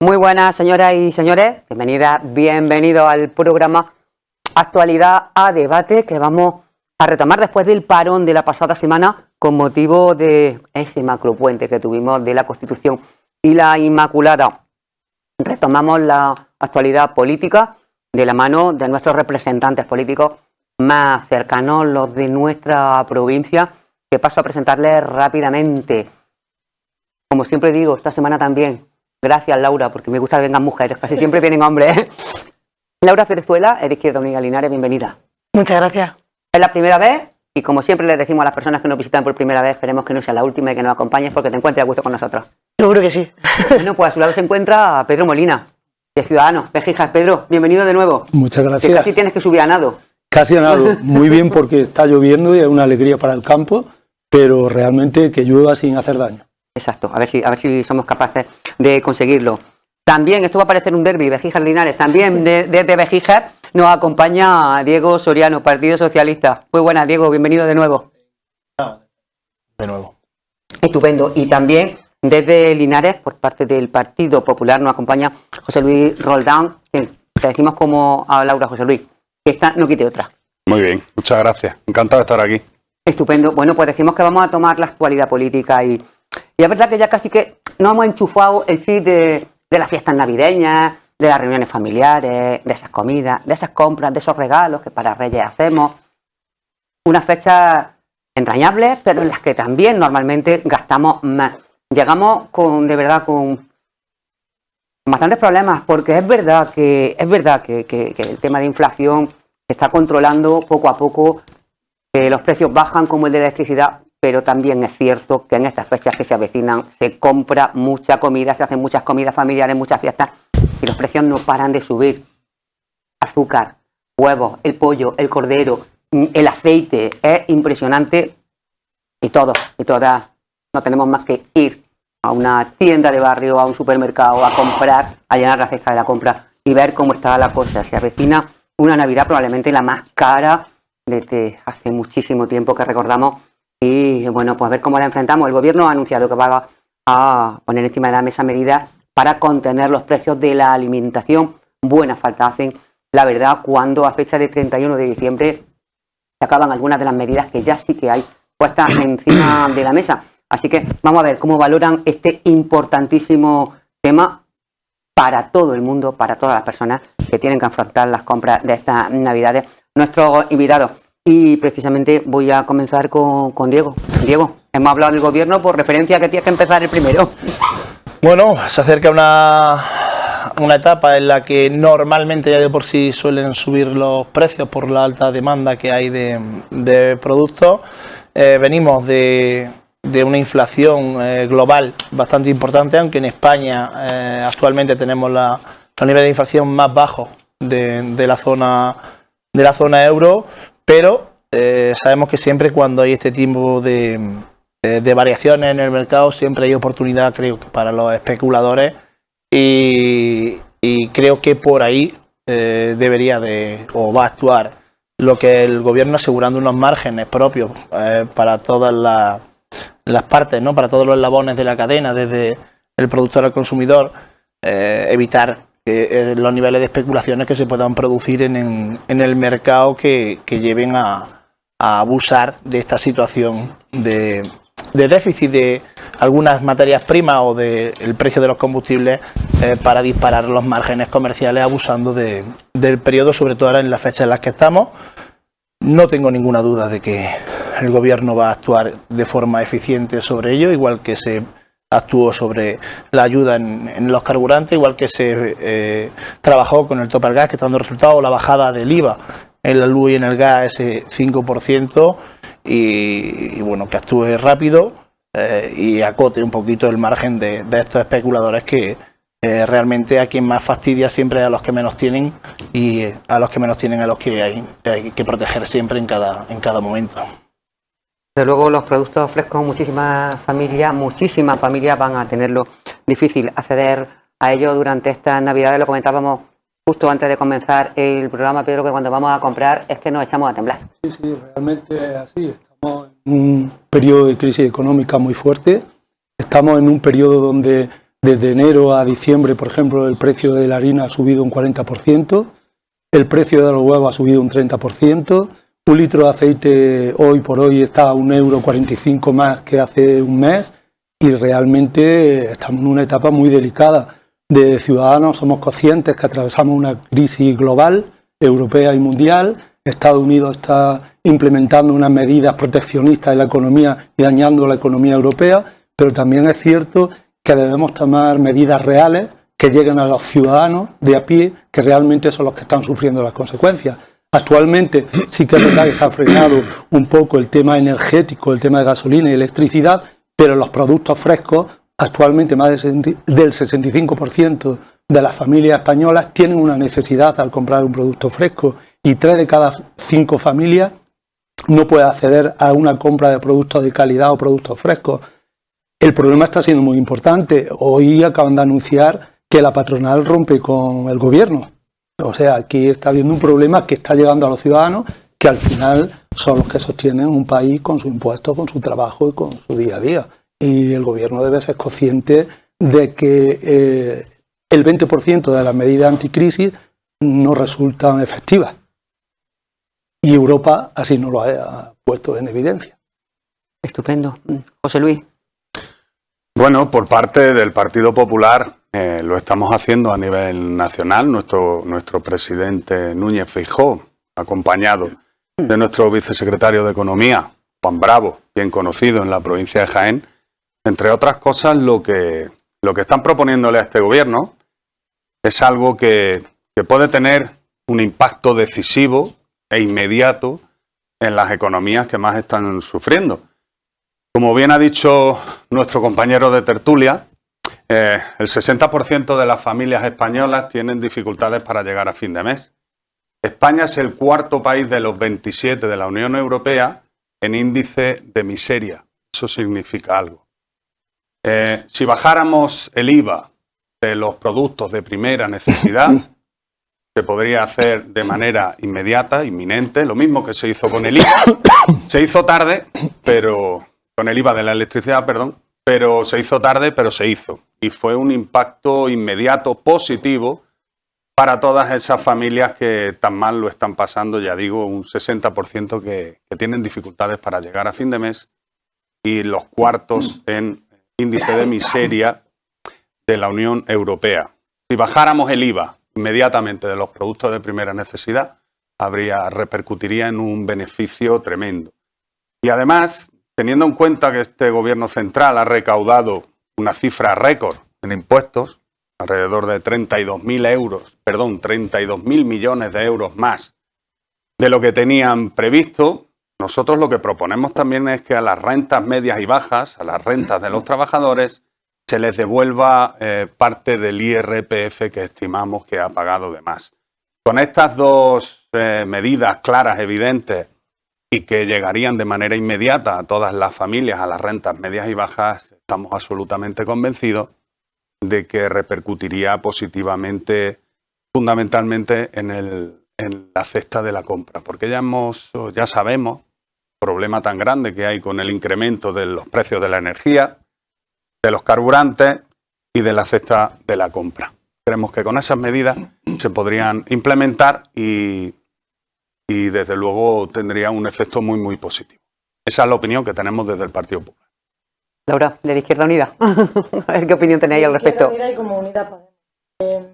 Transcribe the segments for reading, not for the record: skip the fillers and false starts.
Muy buenas, señoras y señores, bienvenidos al programa Actualidad a Debate, que vamos a retomar después del parón de la pasada semana con motivo de ese macropuente que tuvimos de la Constitución y la Inmaculada. Retomamos la actualidad política de la mano de nuestros representantes políticos más cercanos, los de nuestra provincia, que paso a presentarles rápidamente. Como siempre digo, esta semana también, gracias Laura, porque me gusta que vengan mujeres, casi siempre vienen hombres. Laura Cerezuela, de Izquierda Unida Linares, bienvenida. Muchas gracias. Es la primera vez y como siempre les decimos a las personas que nos visitan por primera vez, esperemos que no sea la última y que nos acompañes porque te encuentres a gusto con nosotros. Seguro que sí. Bueno, pues a su lado se encuentra Pedro Molina, de Ciudadanos, Vejijas. Pedro, bienvenido de nuevo. Muchas gracias. Que casi tienes que subir a nado. Casi a nado, muy bien porque está lloviendo y es una alegría para el campo, pero realmente que llueva sin hacer daño. Exacto, a ver si somos capaces de conseguirlo. También, esto va a parecer un derbi, Vejijas Linares, también desde Vejijas nos acompaña Diego Soriano, Partido Socialista. Muy buenas, Diego, bienvenido de nuevo. De nuevo. Estupendo. Y también desde Linares, por parte del Partido Popular, nos acompaña José Luis Roldán, que te decimos como a Laura, José Luis, que esta no quite otra. Muy bien, muchas gracias. Encantado de estar aquí. Estupendo. Bueno, pues decimos que vamos a tomar la actualidad política y es verdad que ya casi que nos hemos enchufado el chip de las fiestas navideñas, de las reuniones familiares, de esas comidas, de esas compras, de esos regalos que para Reyes hacemos. Unas fechas entrañables, pero en las que también normalmente gastamos más. Llegamos con bastantes problemas, porque es verdad que el tema de inflación se está controlando poco a poco, que los precios bajan como el de la electricidad, pero también es cierto que en estas fechas que se avecinan se compra mucha comida, se hacen muchas comidas familiares, muchas fiestas y los precios no paran de subir. Azúcar, huevos, el pollo, el cordero, el aceite, es impresionante y todas no tenemos más que ir a una tienda de barrio, a un supermercado, a comprar, a llenar la cesta de la compra y ver cómo está la cosa. Se avecina una Navidad probablemente la más cara desde hace muchísimo tiempo que recordamos. Y bueno, pues a ver cómo la enfrentamos. El gobierno ha anunciado que va a poner encima de la mesa medidas para contener los precios de la alimentación. Buena falta hacen, la verdad, cuando a fecha de 31 de diciembre se acaban algunas de las medidas que ya sí que hay puestas encima de la mesa. Así que vamos a ver cómo valoran este importantísimo tema para todo el mundo, para todas las personas que tienen que afrontar las compras de estas Navidades. Nuestros invitados. Y precisamente voy a comenzar con Diego. Diego, hemos hablado del gobierno por referencia que tienes que empezar el primero. Bueno, se acerca una etapa en la que normalmente ya de por sí suelen subir los precios por la alta demanda que hay de productos. Venimos de una inflación global bastante importante, aunque en España actualmente tenemos los niveles de inflación más bajos de la zona euro. Pero sabemos que siempre cuando hay este tipo de variaciones en el mercado siempre hay oportunidad, creo que para los especuladores y creo que por ahí debería va a actuar lo que el gobierno, asegurando unos márgenes propios para todas las partes, ¿no? Para todos los eslabones de la cadena, desde el productor al consumidor, evitar los niveles de especulaciones que se puedan producir en el mercado que lleven a abusar de esta situación de déficit de algunas materias primas o del precio de los combustibles para disparar los márgenes comerciales, abusando del periodo, sobre todo ahora en las fechas en las que estamos. No tengo ninguna duda de que el gobierno va a actuar de forma eficiente sobre ello, igual que se actuó sobre la ayuda en los carburantes, igual que se trabajó con el tope al gas, que está dando resultados, la bajada del IVA en la luz y en el gas, ese 5%, y bueno, que actúe rápido y acote un poquito el margen de estos especuladores que realmente a quien más fastidia siempre a los que menos tienen, y a los que menos tienen a los que hay que proteger siempre en cada momento. Desde luego los productos frescos, muchísimas familias van a tenerlo difícil acceder a ello durante estas Navidades. Lo comentábamos justo antes de comenzar el programa, Pedro, que cuando vamos a comprar es que nos echamos a temblar. Sí, realmente es así. Estamos en un periodo de crisis económica muy fuerte. Estamos en un periodo donde Desde enero a diciembre, por ejemplo, el precio de la harina ha subido un 40%, el precio de los huevos ha subido un 30%, un litro de aceite hoy por hoy está a 1,45 € más que hace un mes y realmente estamos en una etapa muy delicada. De ciudadanos somos conscientes que atravesamos una crisis global, europea y mundial. Estados Unidos está implementando unas medidas proteccionistas en la economía y dañando la economía europea, pero también es cierto que debemos tomar medidas reales que lleguen a los ciudadanos de a pie, que realmente son los que están sufriendo las consecuencias. Actualmente sí que es verdad que se ha frenado un poco el tema energético, el tema de gasolina y electricidad, pero los productos frescos, actualmente más del 65% de las familias españolas tienen una necesidad al comprar un producto fresco y 3 de cada 5 familias no puede acceder a una compra de productos de calidad o productos frescos. El problema está siendo muy importante. Hoy acaban de anunciar que la patronal rompe con el gobierno. O sea, aquí está habiendo un problema que está llegando a los ciudadanos, que al final son los que sostienen un país con sus impuestos, con su trabajo y con su día a día. Y el gobierno debe ser consciente de que el 20% de las medidas anticrisis no resultan efectivas. Y Europa así nos lo ha puesto en evidencia. Estupendo. José Luis. Bueno, por parte del Partido Popular lo estamos haciendo a nivel nacional. Nuestro presidente Núñez Feijóo, acompañado de nuestro vicesecretario de Economía, Juan Bravo, bien conocido en la provincia de Jaén, entre otras cosas, lo que están proponiéndole a este gobierno es algo que puede tener un impacto decisivo e inmediato en las economías que más están sufriendo. Como bien ha dicho nuestro compañero de tertulia, el 60% de las familias españolas tienen dificultades para llegar a fin de mes. España es el cuarto país de los 27 de la Unión Europea en índice de miseria. Eso significa algo. Si bajáramos el IVA de los productos de primera necesidad, se podría hacer de manera inmediata, inminente, lo mismo que se hizo con el IVA. Se hizo tarde, pero con el IVA de la electricidad, perdón, pero se hizo tarde, pero se hizo. Y fue un impacto inmediato positivo para todas esas familias que tan mal lo están pasando, ya digo, un 60% que tienen dificultades para llegar a fin de mes y los cuartos en índice de miseria de la Unión Europea. Si bajáramos el IVA inmediatamente de los productos de primera necesidad, repercutiría en un beneficio tremendo. Y además, teniendo en cuenta que este gobierno central ha recaudado una cifra récord en impuestos, alrededor de 32.000 millones de euros más de lo que tenían previsto, nosotros lo que proponemos también es que a las rentas medias y bajas, a las rentas de los trabajadores, se les devuelva parte del IRPF que estimamos que ha pagado de más. Con estas dos medidas claras, evidentes, y que llegarían de manera inmediata a todas las familias, a las rentas medias y bajas, estamos absolutamente convencidos de que repercutiría positivamente, fundamentalmente, en la cesta de la compra. Porque ya sabemos el problema tan grande que hay con el incremento de los precios de la energía, de los carburantes y de la cesta de la compra. Creemos que con esas medidas se podrían implementar y desde luego tendría un efecto muy, muy positivo. Esa es la opinión que tenemos desde el Partido Popular. Laura, de Izquierda Unida. A ver qué opinión tenéis al respecto. Izquierda Unida y como Unidad Podemos.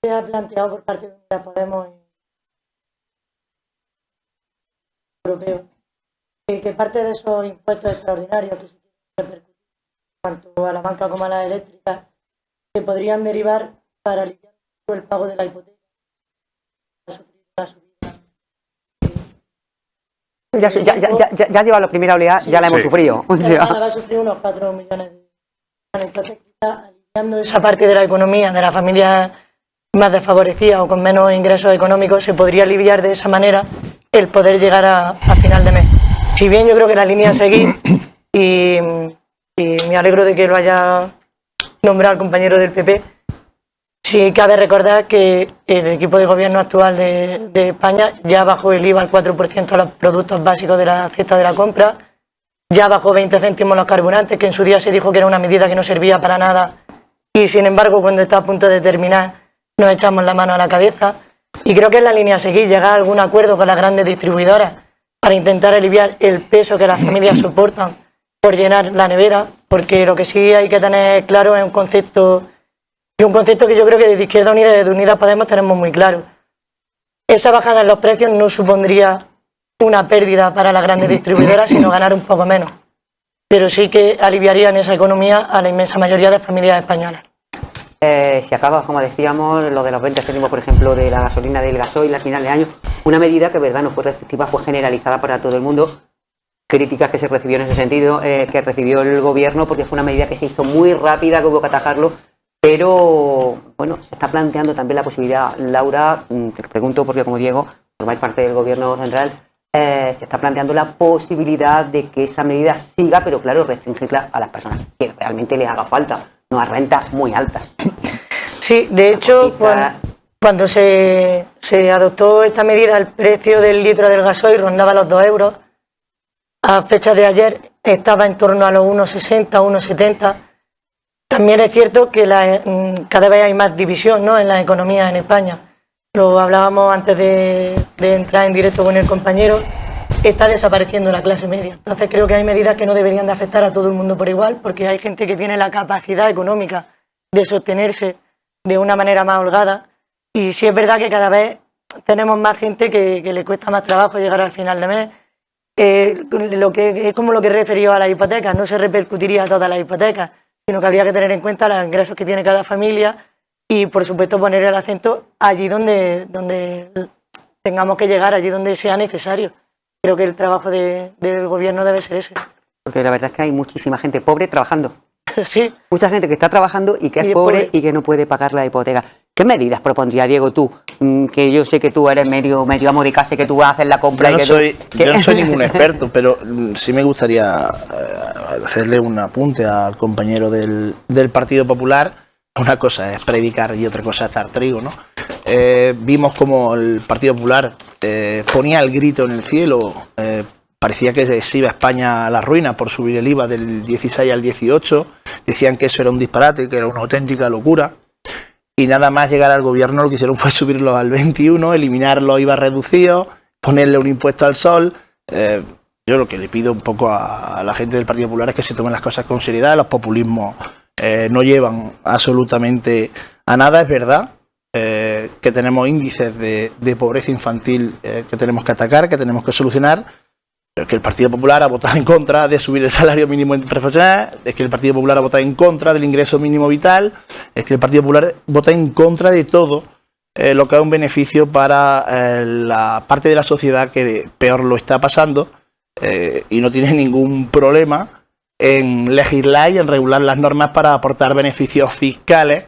Se ha planteado por parte de Unidad Podemos europeo que parte de esos impuestos extraordinarios que se tienen que repercutir tanto a la banca como a la eléctrica se podrían derivar para aliviar el pago de la hipoteca, para sufrir una subida. Ya lleva la primera oleada, ya la hemos sufrido. O sea. Va a sufrir unos 4 millones de euros. Entonces, quizá aliviando esa parte de la economía de las familias más desfavorecidas o con menos ingresos económicos, se podría aliviar de esa manera el poder llegar a final de mes. Si bien yo creo que la línea a seguir, y me alegro de que lo haya nombrado el compañero del PP, sí cabe recordar que el equipo de gobierno actual de España ya bajó el IVA al 4% a los productos básicos de la cesta de la compra, ya bajó 20 céntimos los carburantes, que en su día se dijo que era una medida que no servía para nada y sin embargo cuando está a punto de terminar nos echamos la mano a la cabeza. Y creo que es la línea a seguir, llegar a algún acuerdo con las grandes distribuidoras para intentar aliviar el peso que las familias soportan por llenar la nevera, porque lo que sí hay que tener claro es un concepto que yo creo que desde Izquierda Unida y desde Unidas Podemos tenemos muy claro. Esa bajada en los precios no supondría una pérdida para las grandes distribuidoras, sino ganar un poco menos. Pero sí que aliviarían esa economía a la inmensa mayoría de familias españolas. Si acaba, como decíamos, lo de los 20 céntimos, por ejemplo, de la gasolina del gasoil al final de año, una medida que, verdad, no fue restrictiva, fue generalizada para todo el mundo. Críticas que se recibió en ese sentido, que recibió el gobierno, porque fue una medida que se hizo muy rápida, que hubo que atajarlo, pero, bueno, se está planteando también la posibilidad, Laura, te lo pregunto porque como Diego, formáis parte del gobierno central, se está planteando la posibilidad de que esa medida siga, pero claro, restringirla a las personas que realmente les haga falta, no a rentas muy altas. Sí, de hecho, cuando se adoptó esta medida, el precio del litro del gasoil rondaba los 2 euros. A fecha de ayer estaba en torno a los 1,60, 1,70. También es cierto que cada vez hay más división, ¿no?, en la economía en España. Lo hablábamos antes de entrar en directo con el compañero. Está desapareciendo la clase media. Entonces creo que hay medidas que no deberían de afectar a todo el mundo por igual, porque hay gente que tiene la capacidad económica de sostenerse de una manera más holgada. Y sí es verdad que cada vez tenemos más gente que le cuesta más trabajo llegar al final de mes. Es como lo que referió a las hipotecas, no se repercutiría a todas las hipotecas, sino que habría que tener en cuenta los ingresos que tiene cada familia y, por supuesto, poner el acento allí donde tengamos que llegar, allí donde sea necesario. Creo que el trabajo del gobierno debe ser ese. Porque la verdad es que hay muchísima gente pobre trabajando. Sí. Mucha gente que está trabajando y que es pobre y que no puede pagar la hipoteca. ¿Qué medidas propondría, Diego, tú? Que yo sé que tú eres medio amo de casa y que tú vas a hacer la compra. Yo no soy ningún experto, pero sí me gustaría hacerle un apunte al compañero del Partido Popular. Una cosa es predicar y otra cosa es dar trigo, ¿no? Vimos como el Partido Popular ponía el grito en el cielo. Parecía que se iba a España a la ruina por subir el IVA del 16 al 18. Decían que eso era un disparate, que era una auténtica locura. Y nada más llegar al gobierno lo que hicieron fue subirlo al 21, eliminar los IVA reducidos, ponerle un impuesto al sol. Yo lo que le pido un poco a la gente del Partido Popular es que se tomen las cosas con seriedad. Los populismos no llevan absolutamente a nada, es verdad. Que tenemos índices de pobreza infantil que tenemos que atacar, que tenemos que solucionar. Pero es que el Partido Popular ha votado en contra de subir el salario mínimo profesional, es que el Partido Popular ha votado en contra del ingreso mínimo vital, es que el Partido Popular vota en contra de todo lo que es un beneficio para la parte de la sociedad que peor lo está pasando y no tiene ningún problema en legislar y en regular las normas para aportar beneficios fiscales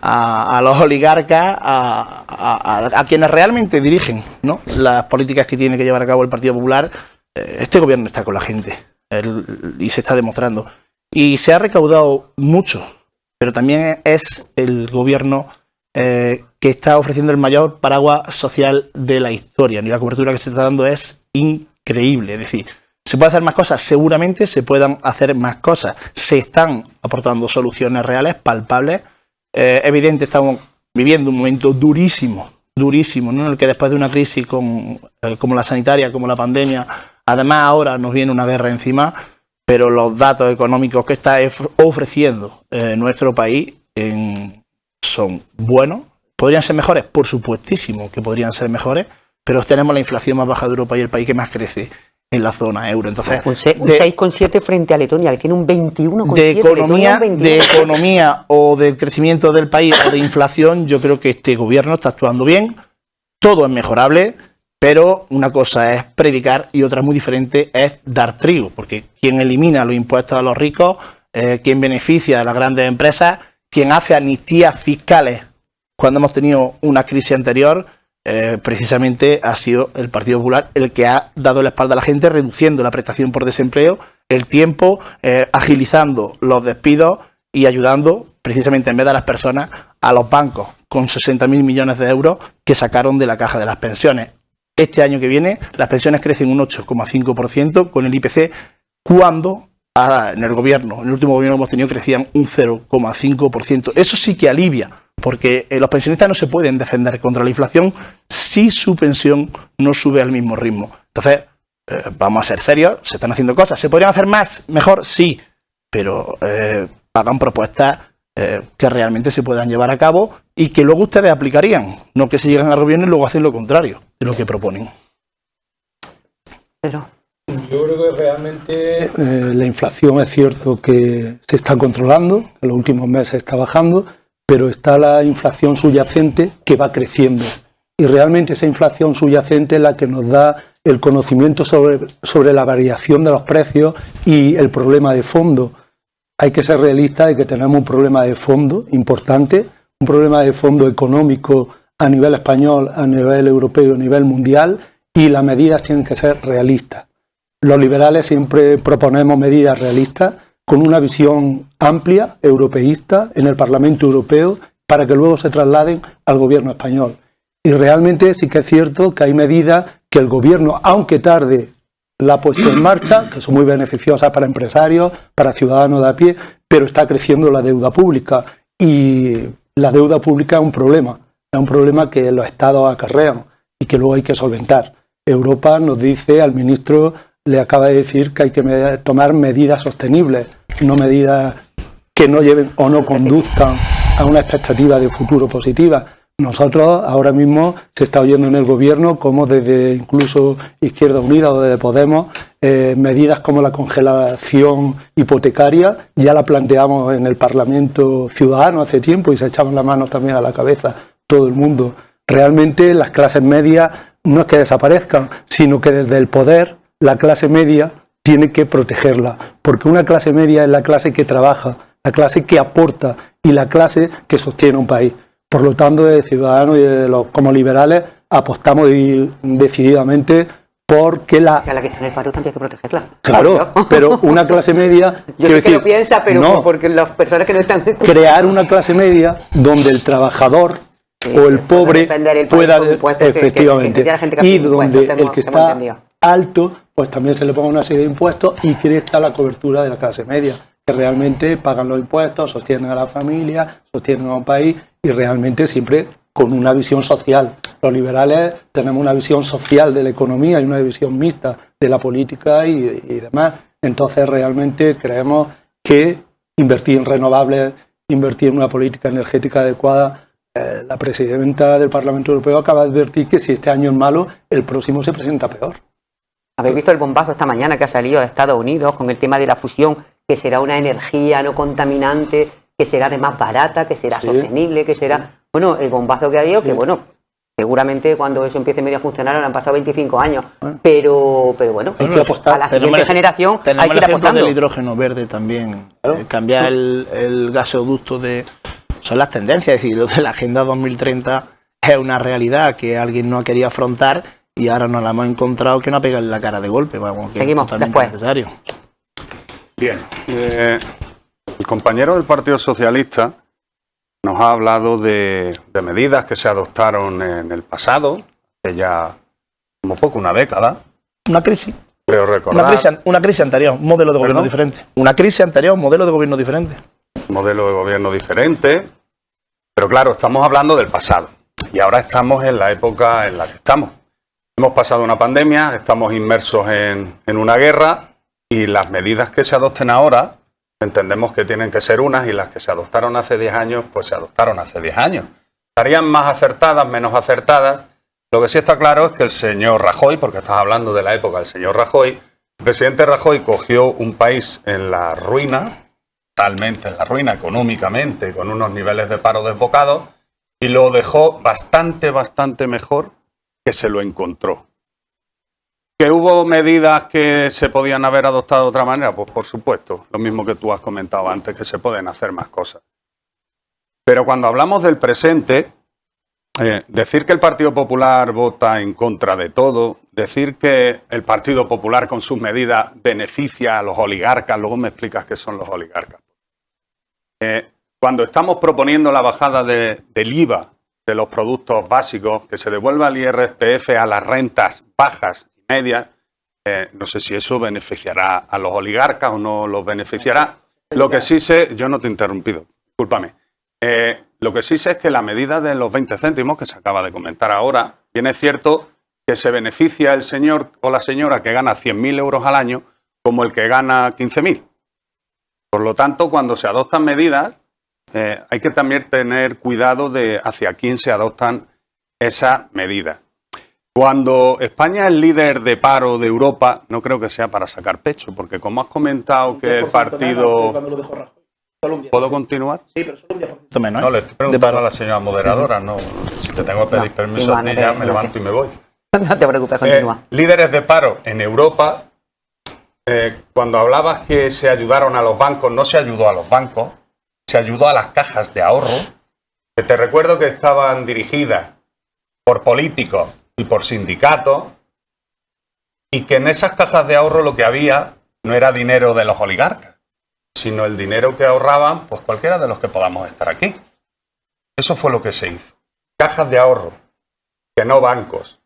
a los oligarcas, a quienes realmente dirigen, ¿no?, las políticas que tiene que llevar a cabo el Partido Popular. Este gobierno está con la gente y se está demostrando. Y se ha recaudado mucho, pero también es el gobierno que está ofreciendo el mayor paraguas social de la historia. Y la cobertura que se está dando es increíble. Es decir, ¿se puede hacer más cosas? Seguramente se puedan hacer más cosas. Se están aportando soluciones reales, palpables. Evidente, estamos viviendo un momento durísimo, ¿no?, en el que después de una crisis como la sanitaria, como la pandemia, además ahora nos viene una guerra encima, pero los datos económicos que está ofreciendo nuestro país son buenos. ¿Podrían ser mejores? Por supuestísimo que podrían ser mejores, pero tenemos la inflación más baja de Europa y el país que más crece en la zona euro. Entonces, un 6,7 frente a Letonia, que tiene un 21,7. De economía o del crecimiento del país o de inflación, yo creo que este gobierno está actuando bien. Todo es mejorable, pero una cosa es predicar y otra muy diferente es dar trigo, porque quien elimina los impuestos a los ricos, quien beneficia a las grandes empresas, quien hace amnistías fiscales cuando hemos tenido una crisis anterior, precisamente ha sido el Partido Popular el que ha dado la espalda a la gente, reduciendo la prestación por desempleo, el tiempo, agilizando los despidos y ayudando precisamente en vez de a las personas a los bancos con 60.000 millones de euros que sacaron de la caja de las pensiones. Este año que viene las pensiones crecen un 8,5% con el IPC, cuando Ahora, en el gobierno, en el último gobierno que hemos tenido, crecían un 0,5%. Eso sí que alivia, porque los pensionistas no se pueden defender contra la inflación si su pensión no sube al mismo ritmo. Entonces, vamos a ser serios, se están haciendo cosas. ¿Se podrían hacer más? Mejor, sí, pero hagan propuestas que realmente se puedan llevar a cabo y que luego ustedes aplicarían, no que se llegan al gobierno y luego hacen lo contrario de lo que proponen. Pero yo creo que realmente la inflación es cierto que se está controlando, en los últimos meses está bajando, pero está la inflación subyacente que va creciendo. Y realmente esa inflación subyacente es la que nos da el conocimiento sobre la variación de los precios y el problema de fondo. Hay que ser realistas de que tenemos un problema de fondo importante, un problema de fondo económico a nivel español, a nivel europeo, a nivel mundial, y las medidas tienen que ser realistas. Los liberales siempre proponemos medidas realistas con una visión amplia, europeísta, en el Parlamento Europeo, para que luego se trasladen al gobierno español. Y realmente sí que es cierto que hay medidas que el gobierno, aunque tarde, la ha puesto en marcha, que son muy beneficiosas para empresarios, para ciudadanos de a pie, pero está creciendo la deuda pública. Y la deuda pública es un problema que los estados acarrean y que luego hay que solventar. Europa nos dice, al ministro le acaba de decir que hay que tomar medidas sostenibles, no medidas que no lleven o no conduzcan a una expectativa de futuro positiva. Nosotros ahora mismo se está oyendo en el gobierno como desde incluso Izquierda Unida o desde Podemos medidas como la congelación hipotecaria ya la planteamos en el Parlamento Ciudadano hace tiempo y se echaban las manos también a la cabeza todo el mundo. Realmente las clases medias no es que desaparezcan, sino que desde el poder la clase media tiene que protegerla, porque una clase media es la clase que trabaja, la clase que aporta y la clase que sostiene un país. Por lo tanto, de Ciudadanos y como liberales apostamos decididamente porque la que está en el paro también hay que protegerla. Claro, pero una clase media... Yo sé que lo piensa, pero no, porque las personas que no están... Crear una clase media donde el trabajador o el pobre pueda... Efectivamente. Y donde el que está alto, pues también se le ponga una serie de impuestos y crezca la cobertura de la clase media, que realmente pagan los impuestos, sostienen a la familia, sostienen a un país y realmente siempre con una visión social. Los liberales tenemos una visión social de la economía y una visión mixta de la política y demás. Entonces realmente creemos que invertir en renovables, invertir en una política energética adecuada. La presidenta del Parlamento Europeo acaba de advertir que si este año es malo, el próximo se presenta peor. ¿Habéis visto el bombazo esta mañana que ha salido de Estados Unidos con el tema de la fusión, que será una energía no contaminante, que será además barata, que será sostenible, que será... Bueno, el bombazo que ha habido, que bueno, seguramente cuando eso empiece medio a funcionar han pasado 25 años, pero bueno, hay que apostar. A la siguiente generación hay que ir apostando. El hidrógeno verde también, cambiar el gasoducto de... Son las tendencias, es decir, lo de la Agenda 2030 es una realidad que alguien no ha querido afrontar y ahora nos la hemos encontrado que no ha pegado en la cara de golpe. Vamos, que seguimos es totalmente después. Necesario. Bien, el compañero del Partido Socialista nos ha hablado de medidas que se adoptaron en el pasado, hace ya como poco una década. Una crisis. Creo recordar. Una crisis anterior, un modelo de gobierno diferente. Una crisis anterior, un modelo de gobierno diferente. Modelo de gobierno diferente, pero claro, estamos hablando del pasado y ahora estamos en la época en la que estamos. Hemos pasado una pandemia, estamos inmersos en una guerra y las medidas que se adopten ahora entendemos que tienen que ser unas y las que se adoptaron hace 10 años, pues se adoptaron hace 10 años. Estarían más acertadas, menos acertadas. Lo que sí está claro es que el señor Rajoy, porque estás hablando de la época del señor Rajoy, el presidente Rajoy cogió un país en la ruina, totalmente en la ruina económicamente, con unos niveles de paro desbocados, y lo dejó bastante mejor que se lo encontró. ¿Que hubo medidas que se podían haber adoptado de otra manera? Pues por supuesto, lo mismo que tú has comentado antes, que se pueden hacer más cosas. Pero cuando hablamos del presente, decir que el Partido Popular vota en contra de todo, decir que el Partido Popular con sus medidas beneficia a los oligarcas, luego me explicas qué son los oligarcas. Cuando estamos proponiendo la bajada del IVA de los productos básicos, que se devuelva el IRPF a las rentas bajas y medias, No sé si eso beneficiará a los oligarcas o no los beneficiará. Lo que sí sé, yo no te he interrumpido, discúlpame. Lo que sí sé es que la medida de los 20 céntimos que se acaba de comentar ahora, bien es cierto que se beneficia el señor o la señora que gana 100.000 euros al año como el que gana 15.000. Por lo tanto, cuando se adoptan medidas, hay que también tener cuidado de hacia quién se adoptan esas medidas. Cuando España es líder de paro de Europa, no creo que sea para sacar pecho, porque como has comentado que el partido... ¿Puedo continuar? Sí, pero solo un 10% menos. No, le estoy preguntando a la señora moderadora, no, si te tengo que pedir permiso a ti ya me levanto y me voy. No te preocupes, continúa. Líderes de paro en Europa, cuando hablabas que se ayudaron a los bancos, no se ayudó a los bancos, se ayudó a las cajas de ahorro, que te recuerdo que estaban dirigidas por políticos y por sindicatos, y que en esas cajas de ahorro lo que había no era dinero de los oligarcas, sino el dinero que ahorraban pues cualquiera de los que podamos estar aquí. Eso fue lo que se hizo. Cajas de ahorro, que no bancos.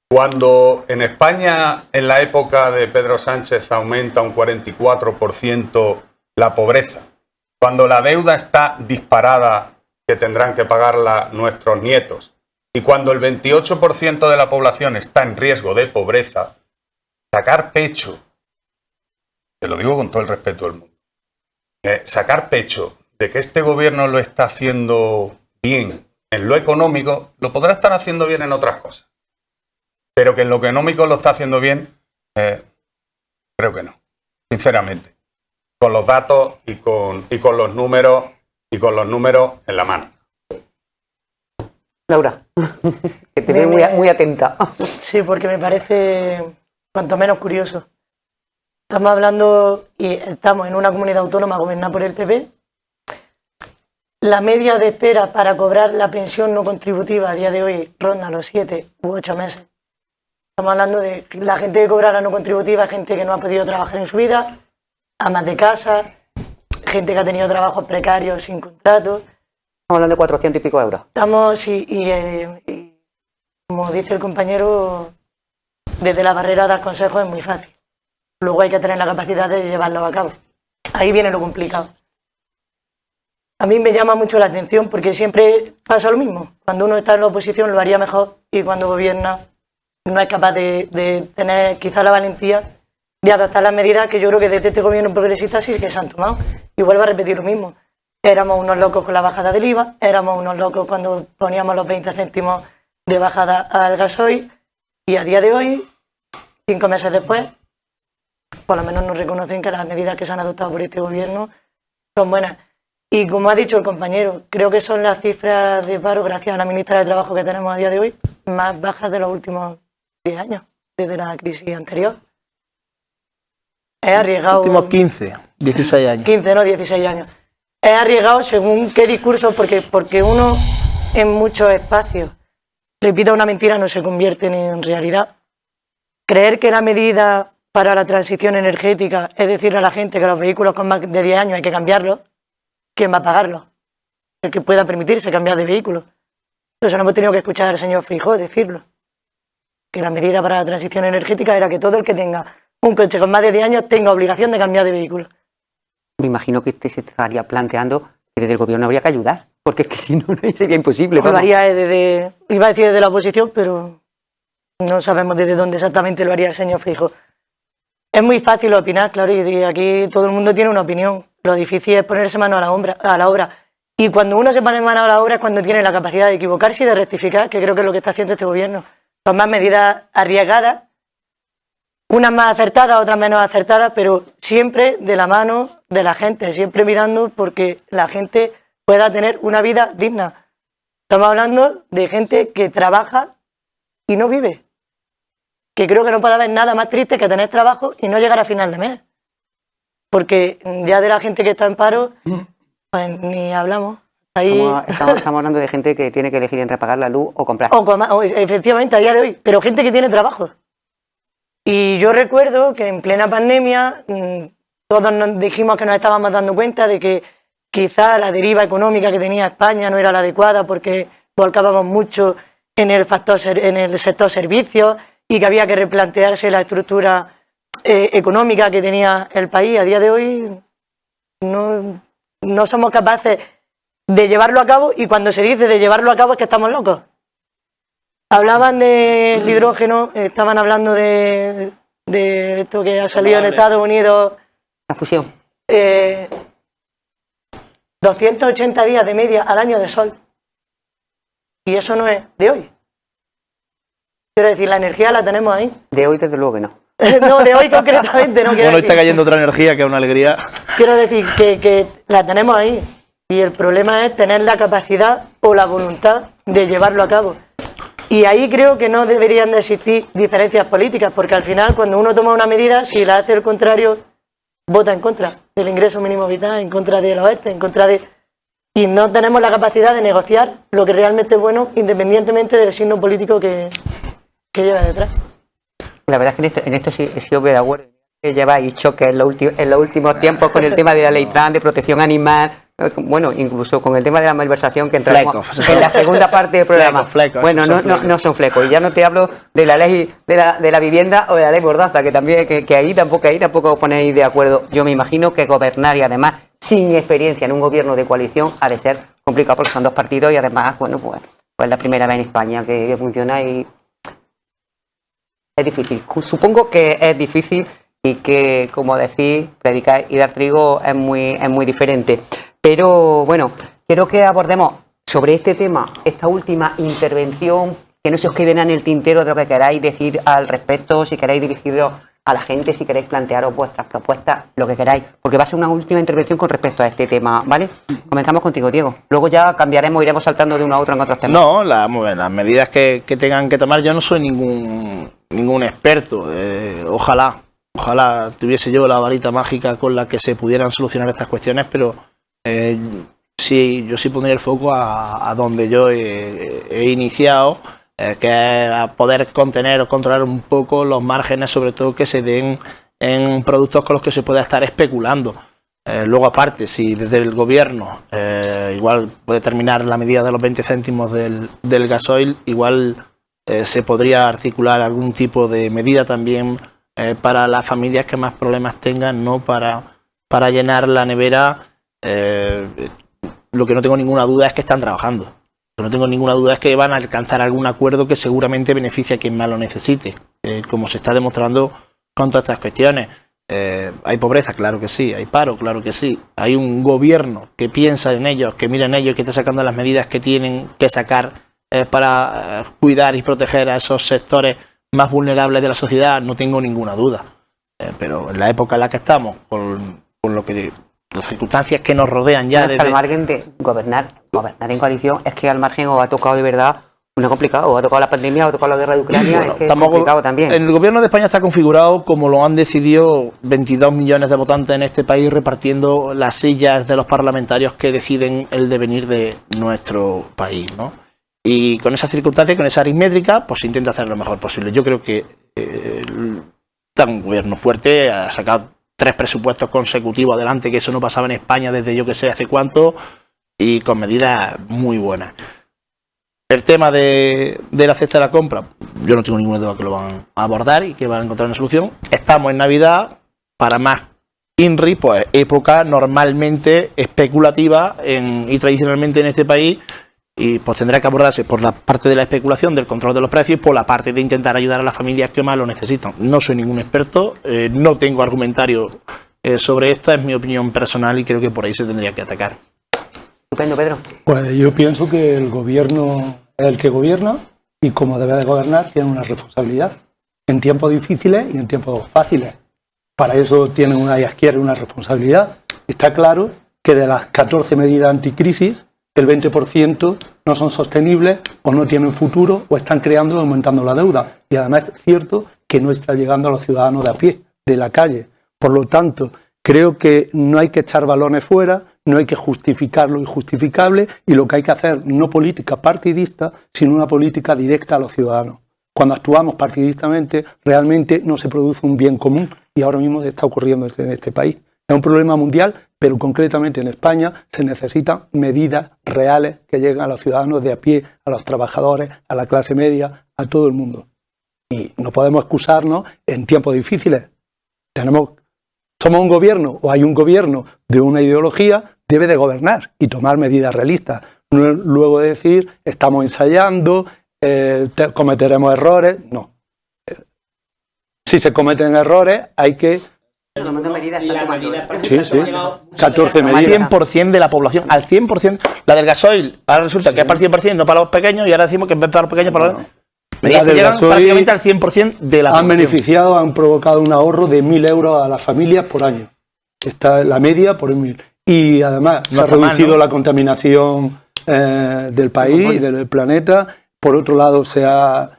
Cuando en España, en la época de Pedro Sánchez, aumenta un 44% la pobreza, cuando la deuda está disparada, que tendrán que pagarla nuestros nietos, y cuando el 28% de la población está en riesgo de pobreza, sacar pecho, te lo digo con todo el respeto del mundo, sacar pecho de que este gobierno lo está haciendo bien en lo económico, lo podrá estar haciendo bien en otras cosas. Pero que en lo económico lo está haciendo bien, creo que no, sinceramente. Con los datos y con los números en la mano. Laura, que te veo muy atenta. Sí, porque me parece cuanto menos curioso. Estamos hablando y estamos en una comunidad autónoma gobernada por el PP. La media de espera para cobrar la pensión no contributiva a día de hoy ronda los 7 u 8 meses. Estamos hablando de la gente que cobra la no contributiva, gente que no ha podido trabajar en su vida, amas de casa, gente que ha tenido trabajos precarios sin contrato. Estamos hablando de 400 y pico euros. Estamos, y como dice el compañero, desde la barrera dar consejos es muy fácil. Luego hay que tener la capacidad de llevarlo a cabo. Ahí viene lo complicado. A mí me llama mucho la atención porque siempre pasa lo mismo. Cuando uno está en la oposición lo haría mejor y cuando gobierna no es capaz de tener quizá la valentía de adoptar las medidas que yo creo que desde este gobierno progresista sí que se han tomado. Y vuelvo a repetir lo mismo. Éramos unos locos con la bajada del IVA, éramos unos locos cuando poníamos los 20 céntimos de bajada al gasoil y a día de hoy, 5 meses después, por lo menos nos reconocen que las medidas que se han adoptado por este gobierno son buenas. Y como ha dicho el compañero, creo que son las cifras de paro, gracias a la ministra de Trabajo que tenemos a día de hoy, más bajas de los últimos 10 años, desde la crisis anterior. Es arriesgado. Últimos 15, 16 años. 15, no, 16 años. Es arriesgado según qué discurso, porque uno en muchos espacios repita una mentira no se convierte en realidad. Creer que la medida para la transición energética es decirle a la gente que los vehículos con más de 10 años hay que cambiarlos, ¿quién va a pagarlo? El que pueda permitirse cambiar de vehículo. Entonces no hemos tenido que escuchar al señor Feijóo decirlo. Que la medida para la transición energética era que todo el que tenga un coche con más de 10 años tenga obligación de cambiar de vehículo. Me imagino que usted se estaría planteando que desde el gobierno habría que ayudar, porque es que si no sería imposible. Lo haría iba a decir desde la oposición, pero no sabemos desde dónde exactamente lo haría el señor Feijóo. Es muy fácil opinar, claro, y aquí todo el mundo tiene una opinión. Lo difícil es ponerse mano a la obra. Y cuando uno se pone mano a la obra es cuando tiene la capacidad de equivocarse y de rectificar, que creo que es lo que está haciendo este gobierno. Son más medidas arriesgadas, unas más acertadas, otras menos acertadas, pero siempre de la mano de la gente, siempre mirando porque la gente pueda tener una vida digna. Estamos hablando de gente que trabaja y no vive. Que creo que no puede haber nada más triste que tener trabajo y no llegar a final de mes. Porque ya de la gente que está en paro, pues ni hablamos. Ahí... Estamos hablando de gente que tiene que elegir entre pagar la luz o comprar. Efectivamente, a día de hoy, pero gente que tiene trabajo. Y yo recuerdo que en plena pandemia todos nos dijimos que nos estábamos dando cuenta de que quizá la deriva económica que tenía España no era la adecuada porque volcábamos mucho en el sector servicios y que había que replantearse la estructura económica que tenía el país. A día de hoy no somos capaces de llevarlo a cabo, y cuando se dice de llevarlo a cabo es que estamos locos. Hablaban del hidrógeno, estaban hablando de esto que ha salido en Estados Unidos. La fusión. 280 días de media al año de sol. Y eso no es de hoy. Quiero decir, la energía la tenemos ahí. De hoy, desde luego que no. No, de hoy concretamente no. Bueno, hoy está cayendo otra energía que es una alegría. Quiero decir que la tenemos ahí. Y el problema es tener la capacidad o la voluntad de llevarlo a cabo. Y ahí creo que no deberían de existir diferencias políticas, porque al final cuando uno toma una medida, si la hace el contrario, vota en contra del ingreso mínimo vital, en contra de la ERTE, en contra de... Y no tenemos la capacidad de negociar lo que realmente es bueno, independientemente del signo político que lleva detrás. La verdad es que en esto sí os veo de acuerdo. Que lleváis choques en los últimos tiempos con el tema de la ley trans, de protección animal, bueno, incluso con el tema de la malversación, que entramos en la segunda parte del programa. Flecos, bueno, no son flecos. Y ya no te hablo de la ley de la vivienda o de la ley Mordaza, que también que ahí tampoco os ponéis de acuerdo. Yo me imagino que gobernar, y además sin experiencia en un gobierno de coalición, ha de ser complicado porque son dos partidos y además, bueno, pues la primera vez en España que funciona y es difícil. Supongo que es difícil y que, como decís, predicar y dar trigo es muy diferente. Pero bueno, quiero que abordemos sobre este tema, esta última intervención, que no se os quede nada en el tintero de lo que queráis decir al respecto, si queréis dirigirlo a la gente, si queréis plantearos vuestras propuestas, lo que queráis, porque va a ser una última intervención con respecto a este tema, ¿vale? Comenzamos contigo, Diego. Luego ya cambiaremos, iremos saltando de uno a otro en otros temas. No, las medidas que tengan que tomar, yo no soy ningún experto. Ojalá tuviese yo la varita mágica con la que se pudieran solucionar estas cuestiones, pero sí, yo sí pondría el foco a donde yo he iniciado, que es a poder contener o controlar un poco los márgenes, sobre todo que se den en productos con los que se pueda estar especulando. Luego, aparte, si desde el gobierno igual puede terminar la medida de los 20 céntimos del gasoil, igual se podría articular algún tipo de medida también para las familias que más problemas tengan, no para llenar la nevera. Lo que no tengo ninguna duda es que están trabajando. Lo que no tengo ninguna duda es que van a alcanzar algún acuerdo que seguramente beneficie a quien más lo necesite, como se está demostrando con todas estas cuestiones. Hay pobreza, claro que sí. Hay paro, claro que sí. Hay un gobierno que piensa en ellos, que mira en ellos, que está sacando las medidas que tienen que sacar para cuidar y proteger a esos sectores más vulnerables de la sociedad, no tengo ninguna duda. Pero en la época en la que estamos, con lo que las circunstancias que nos rodean ya... Al margen de gobernar en coalición, es que al margen os ha tocado de verdad una complicado, os ha tocado la pandemia, os ha tocado la guerra de Ucrania, bueno, es que es complicado también. El gobierno de España está configurado como lo han decidido 22 millones de votantes en este país, repartiendo las sillas de los parlamentarios que deciden el devenir de nuestro país, ¿no? Y con esas circunstancias, con esa aritmética, pues se intenta hacer lo mejor posible. Yo creo que está un gobierno fuerte, ha sacado 3 presupuestos consecutivos adelante, que eso no pasaba en España desde yo que sé hace cuánto, y con medidas muy buenas. El tema de la cesta de la compra, yo no tengo ninguna duda que lo van a abordar y que van a encontrar una solución. Estamos en Navidad, para más INRI, pues época normalmente especulativa y tradicionalmente en este país, y pues tendrá que abordarse por la parte de la especulación, del control de los precios, por la parte de intentar ayudar a las familias que más lo necesitan. No soy ningún experto, no tengo argumentario sobre esto, es mi opinión personal y creo que por ahí se tendría que atacar. Estupendo, Pedro. Pues yo pienso que el gobierno es el que gobierna y como debe de gobernar tiene una responsabilidad en tiempos difíciles y en tiempos fáciles. Para eso tiene y adquiere una responsabilidad. Está claro que de las 14 medidas anticrisis, el 20% no son sostenibles o no tienen futuro o están creando y aumentando la deuda. Y además es cierto que no está llegando a los ciudadanos de a pie, de la calle. Por lo tanto, creo que no hay que echar balones fuera, no hay que justificar lo injustificable y lo que hay que hacer no política partidista, sino una política directa a los ciudadanos. Cuando actuamos partidistamente, realmente no se produce un bien común y ahora mismo está ocurriendo en este país. Es un problema mundial, pero concretamente en España se necesitan medidas reales que lleguen a los ciudadanos de a pie, a los trabajadores, a la clase media, a todo el mundo. Y no podemos excusarnos en tiempos difíciles. somos un gobierno o hay un gobierno de una ideología, debe de gobernar y tomar medidas realistas. No luego de decir, estamos ensayando, cometeremos errores, no. Si se cometen errores, hay que... Sí, 14 medidas. 100% de la población, al 100%. La del gasoil, ahora resulta que es para el 100%, no para los pequeños, y ahora decimos que en vez para los pequeños, para los... Medidas que llegan prácticamente al 100% de la población. Han beneficiado, han provocado un ahorro de 1.000 euros a las familias por año. Esta es la media por 1.000. Y además se ha reducido la contaminación del país y del planeta. Por otro lado, se ha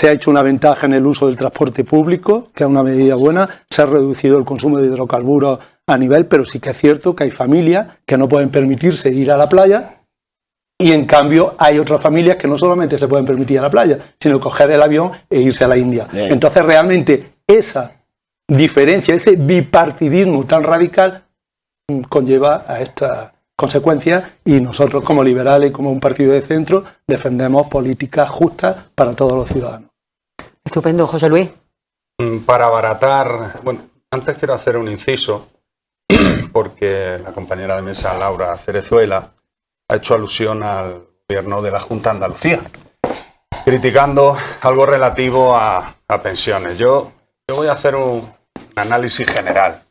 hecho una ventaja en el uso del transporte público, que es una medida buena. Se ha reducido el consumo de hidrocarburos a nivel, pero sí que es cierto que hay familias que no pueden permitirse ir a la playa y en cambio hay otras familias que no solamente se pueden permitir ir a la playa, sino coger el avión e irse a la India. Bien. Entonces realmente esa diferencia, ese bipartidismo tan radical conlleva a estas consecuencias y nosotros como liberales y como un partido de centro defendemos políticas justas para todos los ciudadanos. Estupendo, José Luis. Para abaratar, bueno, antes quiero hacer un inciso porque la compañera de mesa Laura Cerezuela ha hecho alusión al gobierno de la Junta de Andalucía, criticando algo relativo a pensiones. Yo voy a hacer un análisis general.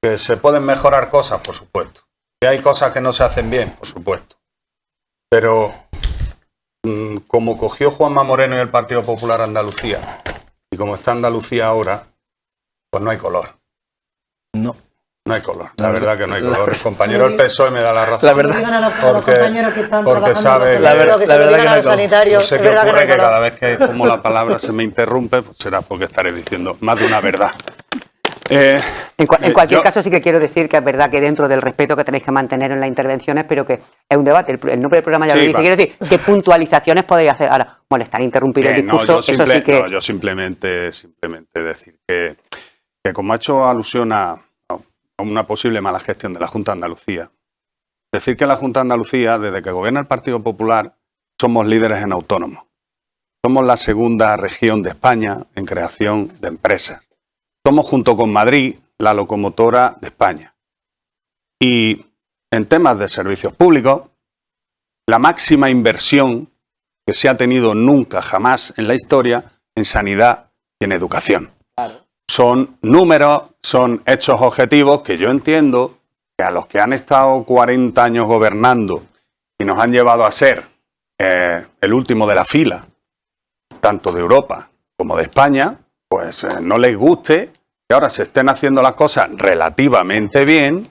Que se pueden mejorar cosas, por supuesto. Que hay cosas que no se hacen bien, por supuesto. Pero como cogió Juanma Moreno y el Partido Popular Andalucía, y como está Andalucía ahora, pues no hay color. No hay color. La verdad que no hay color. El compañero del PSOE me da la razón. La verdad, los compañeros que están porque sabe que la verdad que no hay sanitarios. No sé qué ocurre que cada vez que como la palabra se me interrumpe, pues será porque estaré diciendo más de una verdad. En cualquier caso sí que quiero decir que es verdad que dentro del respeto que tenéis que mantener en las intervenciones, pero que es un debate, el nombre del programa ya lo dice, quiero decir, ¿qué puntualizaciones podéis hacer? Ahora, molestar, interrumpir el discurso, eso sí que... No, yo simplemente decir que como ha hecho alusión a una posible mala gestión de la Junta de Andalucía, decir que la Junta de Andalucía, desde que gobierna el Partido Popular, somos líderes en autónomos. Somos la segunda región de España en creación de empresas. Somos, junto con Madrid, la locomotora de España. Y en temas de servicios públicos, la máxima inversión que se ha tenido nunca, jamás en la historia, en sanidad y en educación. Claro. Son números, son hechos objetivos que yo entiendo que a los que han estado 40 años gobernando y nos han llevado a ser el último de la fila, tanto de Europa como de España, pues no les guste que ahora se estén haciendo las cosas relativamente bien,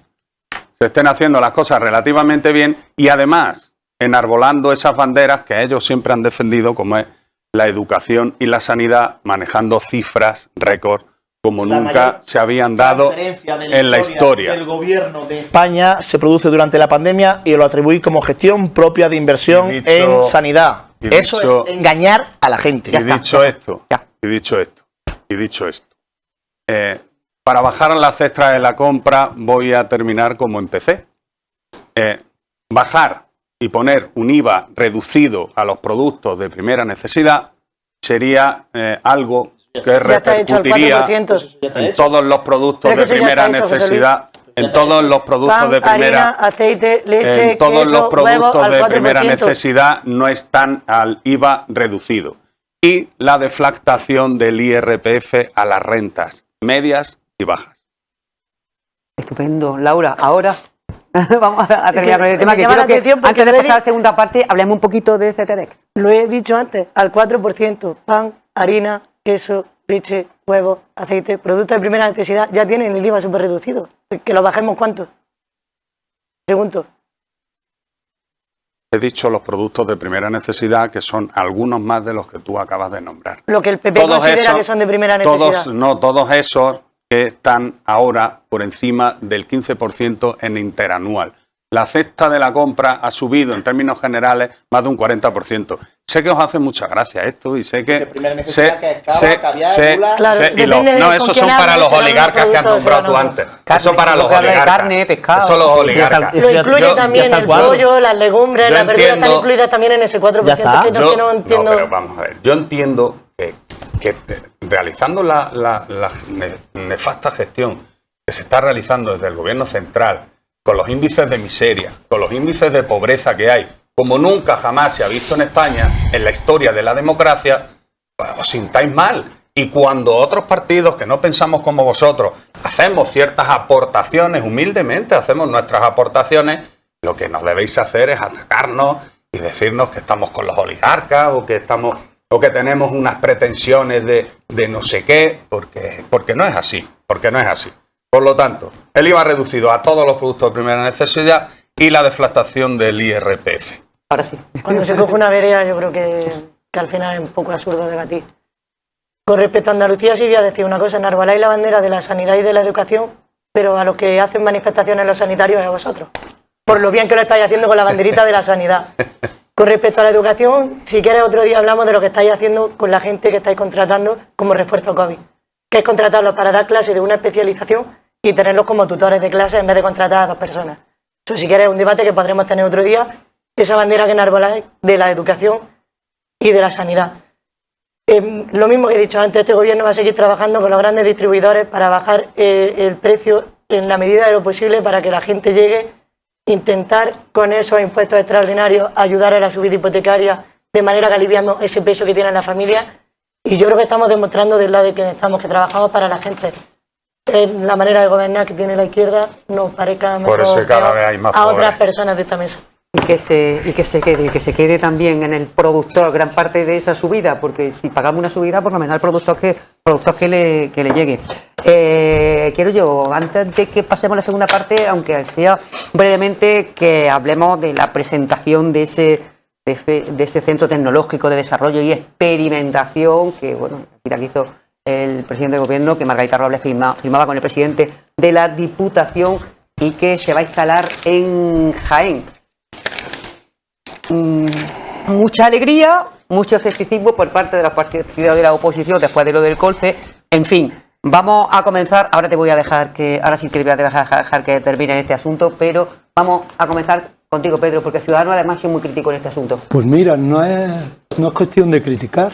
y además enarbolando esas banderas que ellos siempre han defendido, como es la educación y la sanidad, manejando cifras récord como nunca se habían dado en la historia. El gobierno de España se produce durante la pandemia y lo atribuís como gestión propia de inversión en sanidad. Eso es engañar a la gente. Y dicho esto, para bajar las cestas de la compra voy a terminar como empecé. Bajar y poner un IVA reducido a los productos de primera necesidad sería algo que repercutiría en todos los productos de primera necesidad. En todos los productos de primera, harina, aceite, leche, en todos queso, los productos huevo, de primera necesidad no están al IVA reducido. Y la deflactación del IRPF a las rentas medias y bajas. Estupendo. Laura, ahora vamos a terminar con el tema, que quiero que antes de pasar a la segunda parte hablemos un poquito de CTDEX. Lo he dicho antes, al 4%, pan, harina, queso, leche, huevo, aceite, productos de primera necesidad, ya tienen el IVA súper reducido. ¿Que lo bajemos cuánto? Pregunto. He dicho los productos de primera necesidad, que son algunos más de los que tú acabas de nombrar. Lo que el PP considera que son de primera necesidad. Todos esos que están ahora por encima del 15% en interanual. La cesta de la compra ha subido en términos generales más de un 40%. Sé que os hace mucha gracia esto y sé que... No, esos son para los oligarcas que has nombrado tú antes. Eso para los oligarcas. Carne, pescado. Eso los oligarcas. Lo incluye también el pollo, las legumbres, las verduras están incluidas también en ese 4%. Que no entiendo. No, pero vamos a ver. Yo entiendo que realizando la nefasta gestión que se está realizando desde el gobierno central, con los índices de miseria, con los índices de pobreza que hay, como nunca jamás se ha visto en España, en la historia de la democracia, pues os sintáis mal. Y cuando otros partidos que no pensamos como vosotros hacemos ciertas aportaciones, humildemente hacemos nuestras aportaciones, lo que nos debéis hacer es atacarnos y decirnos que estamos con los oligarcas o que tenemos unas pretensiones de no sé qué, porque no es así, Por lo tanto, el IVA reducido a todos los productos de primera necesidad y la deflactación del IRPF. Ahora sí. Cuando se coge una vereda, yo creo que al final es un poco absurdo debatir. Con respecto a Andalucía, sí voy a decir una cosa: enarboláis la bandera de la sanidad y de la educación, pero a los que hacen manifestaciones los sanitarios es a vosotros. Por lo bien que lo estáis haciendo con la banderita de la sanidad. Con respecto a la educación, si quieres otro día hablamos de lo que estáis haciendo con la gente que estáis contratando como refuerzo COVID, que es contratarlos para dar clases de una especialización y tenerlos como tutores de clases en vez de contratar a 2 personas. Eso, si quieres, es un debate que podremos tener otro día, esa bandera que enarboláis de la educación y de la sanidad. Lo mismo que he dicho antes, este gobierno va a seguir trabajando con los grandes distribuidores para bajar el precio en la medida de lo posible para que la gente llegue, intentar con esos impuestos extraordinarios ayudar a la subida hipotecaria de manera que aliviamos ese peso que tiene la familia. Y yo creo que estamos demostrando del lado de que estamos, que trabajamos para la gente. La manera de gobernar que tiene la izquierda nos parezca mejor a otras personas de esta mesa. Y que se quede también en el productor gran parte de esa subida, porque si pagamos una subida, por lo menos al productor que le llegue. Quiero yo, antes de que pasemos a la segunda parte, aunque sea brevemente, que hablemos de la presentación de ese centro tecnológico de desarrollo y experimentación que, bueno, aquí la hizo el presidente del gobierno, que Margarita Robles firmaba con el presidente de la Diputación y que se va a instalar en Jaén. Mucha alegría, mucho escepticismo por parte de los partidos de la oposición después de lo del Colce. En fin, vamos a comenzar. Ahora sí te voy a dejar que termine este asunto, pero vamos a comenzar contigo, Pedro, porque Ciudadanos además es muy crítico en este asunto. Pues mira, no es cuestión de criticar,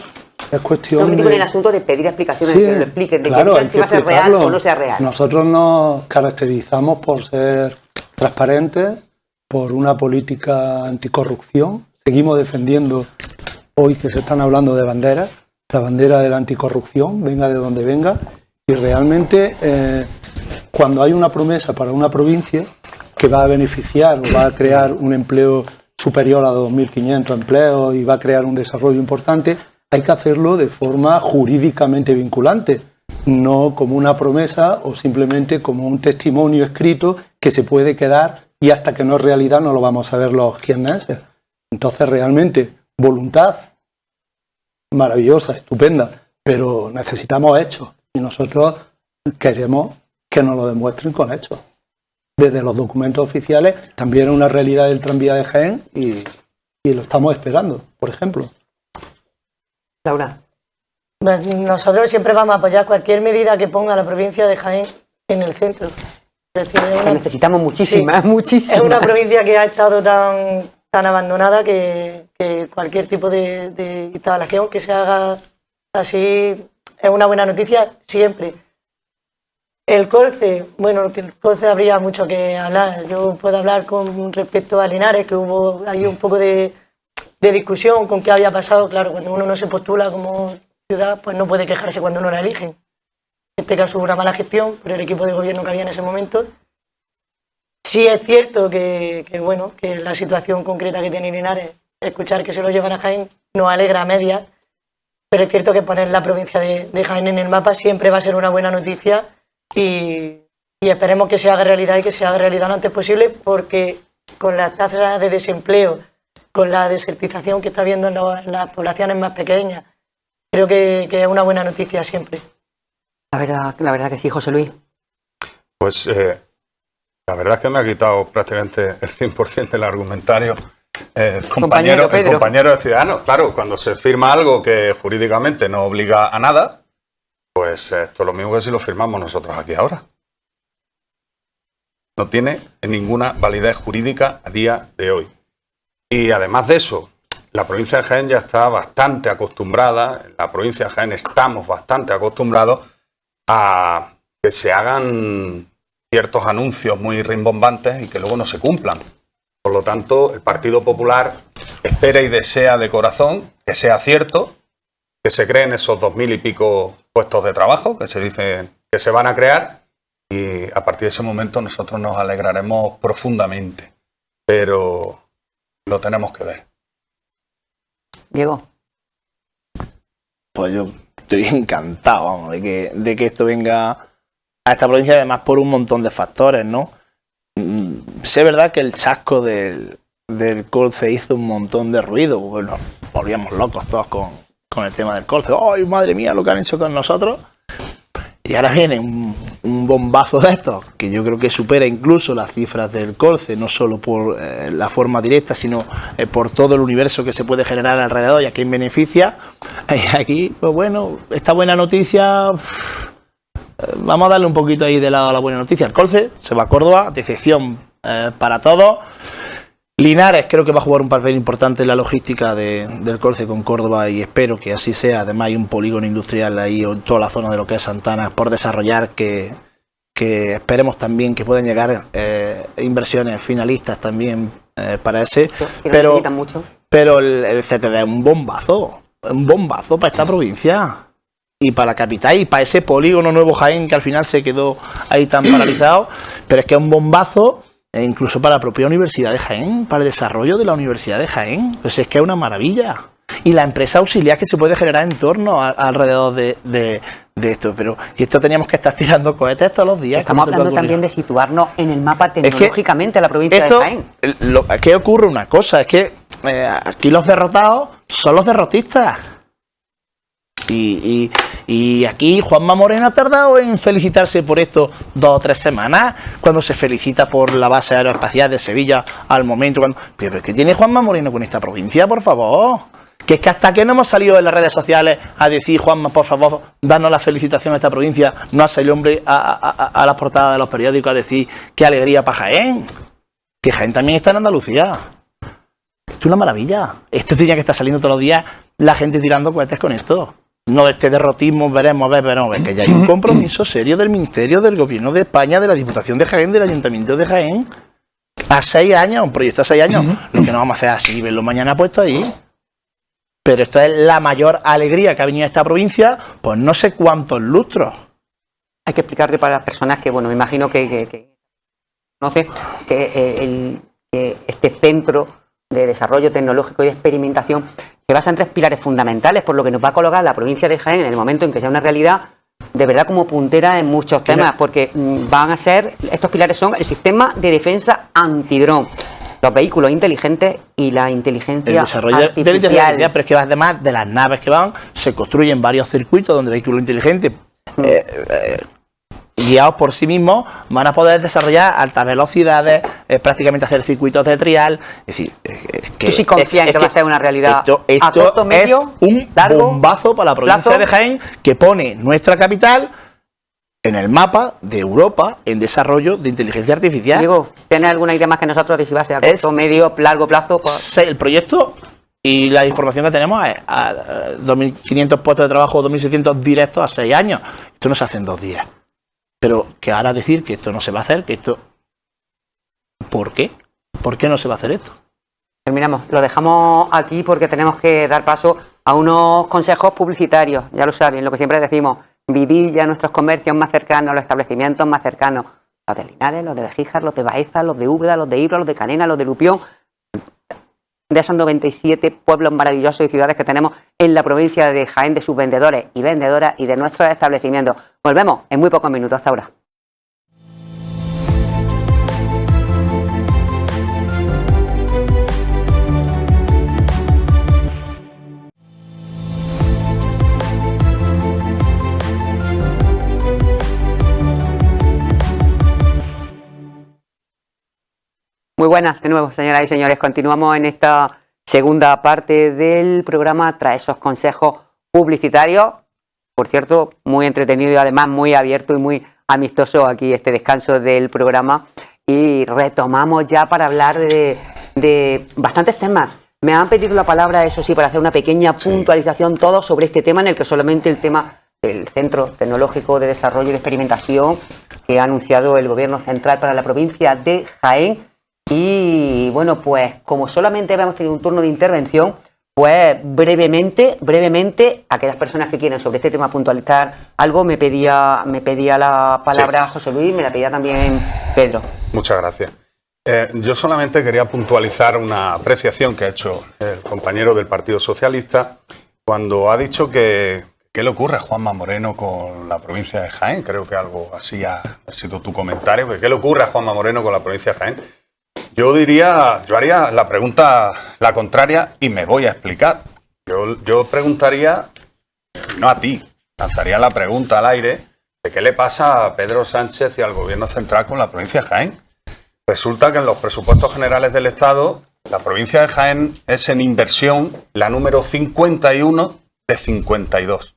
es cuestión no crítico en el asunto de pedir explicaciones, sí, que lo expliquen, de claro, que si va a ser real o no sea real. Nosotros nos caracterizamos por ser transparentes, por una política anticorrupción. Seguimos defendiendo, hoy que se están hablando de banderas, la bandera de la anticorrupción, venga de donde venga, y realmente cuando hay una promesa para una provincia que va a beneficiar o va a crear un empleo superior a 2.500 empleos y va a crear un desarrollo importante, hay que hacerlo de forma jurídicamente vinculante, no como una promesa o simplemente como un testimonio escrito que se puede quedar y hasta que no es realidad no lo vamos a ver los jiennenses. Entonces realmente voluntad maravillosa, estupenda, pero necesitamos hechos y nosotros queremos que nos lo demuestren con hechos. Desde los documentos oficiales también es una realidad del tranvía de Jaén y lo estamos esperando, por ejemplo. Laura. Nosotros siempre vamos a apoyar cualquier medida que ponga a la provincia de Jaén en el centro. Es decir, necesitamos muchísimas. Es una provincia que ha estado tan abandonada que cualquier tipo de instalación que se haga así es una buena noticia siempre. El Colce, bueno, el Colce habría mucho que hablar. Yo puedo hablar con respecto a Linares, que hubo ahí un poco de discusión con qué había pasado. Claro, cuando uno no se postula como ciudad, pues no puede quejarse cuando no la eligen. En este caso hubo una mala gestión por el equipo de gobierno que había en ese momento. Sí es cierto que la situación concreta que tiene Linares, escuchar que se lo llevan a Jaén, nos alegra a medias, pero es cierto que poner la provincia de Jaén en el mapa siempre va a ser una buena noticia y esperemos que se haga realidad y que se haga realidad lo antes posible, porque con las tasas de desempleo, con la desertización que está habiendo en las poblaciones más pequeñas, creo que es una buena noticia siempre. La verdad que sí, José Luis. Pues la verdad es que me ha quitado prácticamente el 100% del argumentario. Compañero de Ciudadanos. Claro, cuando se firma algo que jurídicamente no obliga a nada, pues esto es lo mismo que si lo firmamos nosotros aquí ahora. No tiene ninguna validez jurídica a día de hoy. Y además de eso, la provincia de Jaén ya está bastante acostumbrada, en la provincia de Jaén estamos bastante acostumbrados a que se hagan ciertos anuncios muy rimbombantes y que luego no se cumplan. Por lo tanto, el Partido Popular espera y desea de corazón que sea cierto, que se creen esos 2000 y pico puestos de trabajo que se dicen que se van a crear, y a partir de ese momento nosotros nos alegraremos profundamente. Pero lo tenemos que ver. Diego. Pues yo estoy encantado, vamos, de que esto venga a esta provincia, además por un montón de factores, ¿no? Sí, es verdad que el chasco del colce hizo un montón de ruido. Bueno, volvíamos locos todos con el tema del colce. ¡Ay, madre mía, lo que han hecho con nosotros! Y ahora viene un bombazo de estos, que yo creo que supera incluso las cifras del colce, no solo por la forma directa, sino por todo el universo que se puede generar alrededor y a quién beneficia. Y aquí, pues bueno, esta buena noticia, vamos a darle un poquito ahí de lado a la buena noticia. El colce se va a Córdoba, decepción para todos. Linares creo que va a jugar un papel importante en la logística del colce con Córdoba y espero que así sea. Además hay un polígono industrial ahí en toda la zona de lo que es Santana por desarrollar que esperemos también que puedan llegar inversiones finalistas también para ese. Pero el CTD es un bombazo para esta provincia y para la capital y para ese polígono Nuevo Jaén que al final se quedó ahí tan paralizado, pero es que es un bombazo. E incluso para la propia Universidad de Jaén, para el desarrollo de la Universidad de Jaén. Pues es que es una maravilla. Y la empresa auxiliar que se puede generar en torno alrededor de esto. Pero y esto teníamos que estar tirando cohetes todos los días. Estamos hablando también de situarnos en el mapa tecnológicamente de la provincia de Jaén. ¿Qué ocurre? Una cosa, es que aquí los derrotados son los derrotistas. Y aquí Juanma Moreno ha tardado en felicitarse por esto 2 o 3 semanas, cuando se felicita por la base aeroespacial de Sevilla al momento. Pero ¿qué tiene Juanma Moreno con esta provincia, por favor? Que es que hasta que no hemos salido en las redes sociales a decir, Juanma, por favor, danos la felicitación a esta provincia, no ha salido hombre a las portadas de los periódicos a decir qué alegría para Jaén. Que Jaén también está en Andalucía. Esto es una maravilla. Esto tenía que estar saliendo todos los días la gente tirando cohetes con esto. No, este derrotismo, veremos, que ya hay un compromiso serio del Ministerio, del Gobierno de España, de la Diputación de Jaén, del Ayuntamiento de Jaén, a 6 años, un proyecto a 6 años. Lo que no vamos a hacer así, verlo mañana puesto ahí. Pero esto es la mayor alegría que ha venido a esta provincia, pues no sé cuántos lustros. Hay que explicarle para las personas que, bueno, me imagino que conoce que este centro de desarrollo tecnológico y experimentación se basa en 3 pilares fundamentales, por lo que nos va a colocar la provincia de Jaén en el momento en que sea una realidad, de verdad como puntera en muchos temas, porque van a ser, estos pilares son el sistema de defensa antidrón, los vehículos inteligentes y la inteligencia el desarrollo artificial. Pero es que además de las naves que van, se construyen varios circuitos donde vehículos inteligentes guiados por sí mismos van a poder desarrollar altas velocidades, prácticamente hacer circuitos de trial. Es decir, ¿tú sí confías en que va a ser una realidad esto a corto, medio, es un largo bombazo para la provincia plazo de Jaén, que pone nuestra capital en el mapa de Europa en desarrollo de inteligencia artificial? Diego, ¿tienes alguna idea más que nosotros de si va a ser a corto, medio, largo plazo? Pues el proyecto y la información que tenemos es a 2.500 puestos de trabajo, 2.600 directos a 6 años. Esto no se hace en 2 días. Pero que ahora decir que esto no se va a hacer, que esto... ¿Por qué? ¿Por qué no se va a hacer esto? Terminamos. Lo dejamos aquí porque tenemos que dar paso a unos consejos publicitarios. Ya lo saben, lo que siempre decimos. Vidilla, nuestros comercios más cercanos, los establecimientos más cercanos. Los de Linares, los de Bejíjar, los de Baeza, los de Úbeda, los de Ibra, los de Canena, los de Lupión. De esos 97 pueblos maravillosos y ciudades que tenemos en la provincia de Jaén, de sus vendedores y vendedoras y de nuestros establecimientos. Volvemos en muy pocos minutos. Hasta ahora. Muy buenas de nuevo, señoras y señores. Continuamos en esta segunda parte del programa tras esos consejos publicitarios. Por cierto, muy entretenido y además muy abierto y muy amistoso aquí este descanso del programa. Y retomamos ya para hablar de bastantes temas. Me han pedido la palabra, eso sí, para hacer una pequeña puntualización todo sobre este tema, en el que solamente el tema del Centro Tecnológico de Desarrollo y de Experimentación que ha anunciado el Gobierno Central para la provincia de Jaén. Y bueno, pues como solamente habíamos tenido un turno de intervención, pues brevemente, aquellas personas que quieran sobre este tema puntualizar algo, me pedía la palabra José Luis, me la pedía también Pedro. Muchas gracias. Yo solamente quería puntualizar una apreciación que ha hecho el compañero del Partido Socialista cuando ha dicho que ¿qué le ocurre a Juanma Moreno con la provincia de Jaén? Creo que algo así ha sido tu comentario. ¿Qué le ocurre a Juanma Moreno con la provincia de Jaén? Yo haría la pregunta la contraria y me voy a explicar. Yo preguntaría, no a ti, lanzaría la pregunta al aire de qué le pasa a Pedro Sánchez y al Gobierno Central con la provincia de Jaén. Resulta que en los presupuestos generales del Estado, la provincia de Jaén es en inversión la número 51 de 52.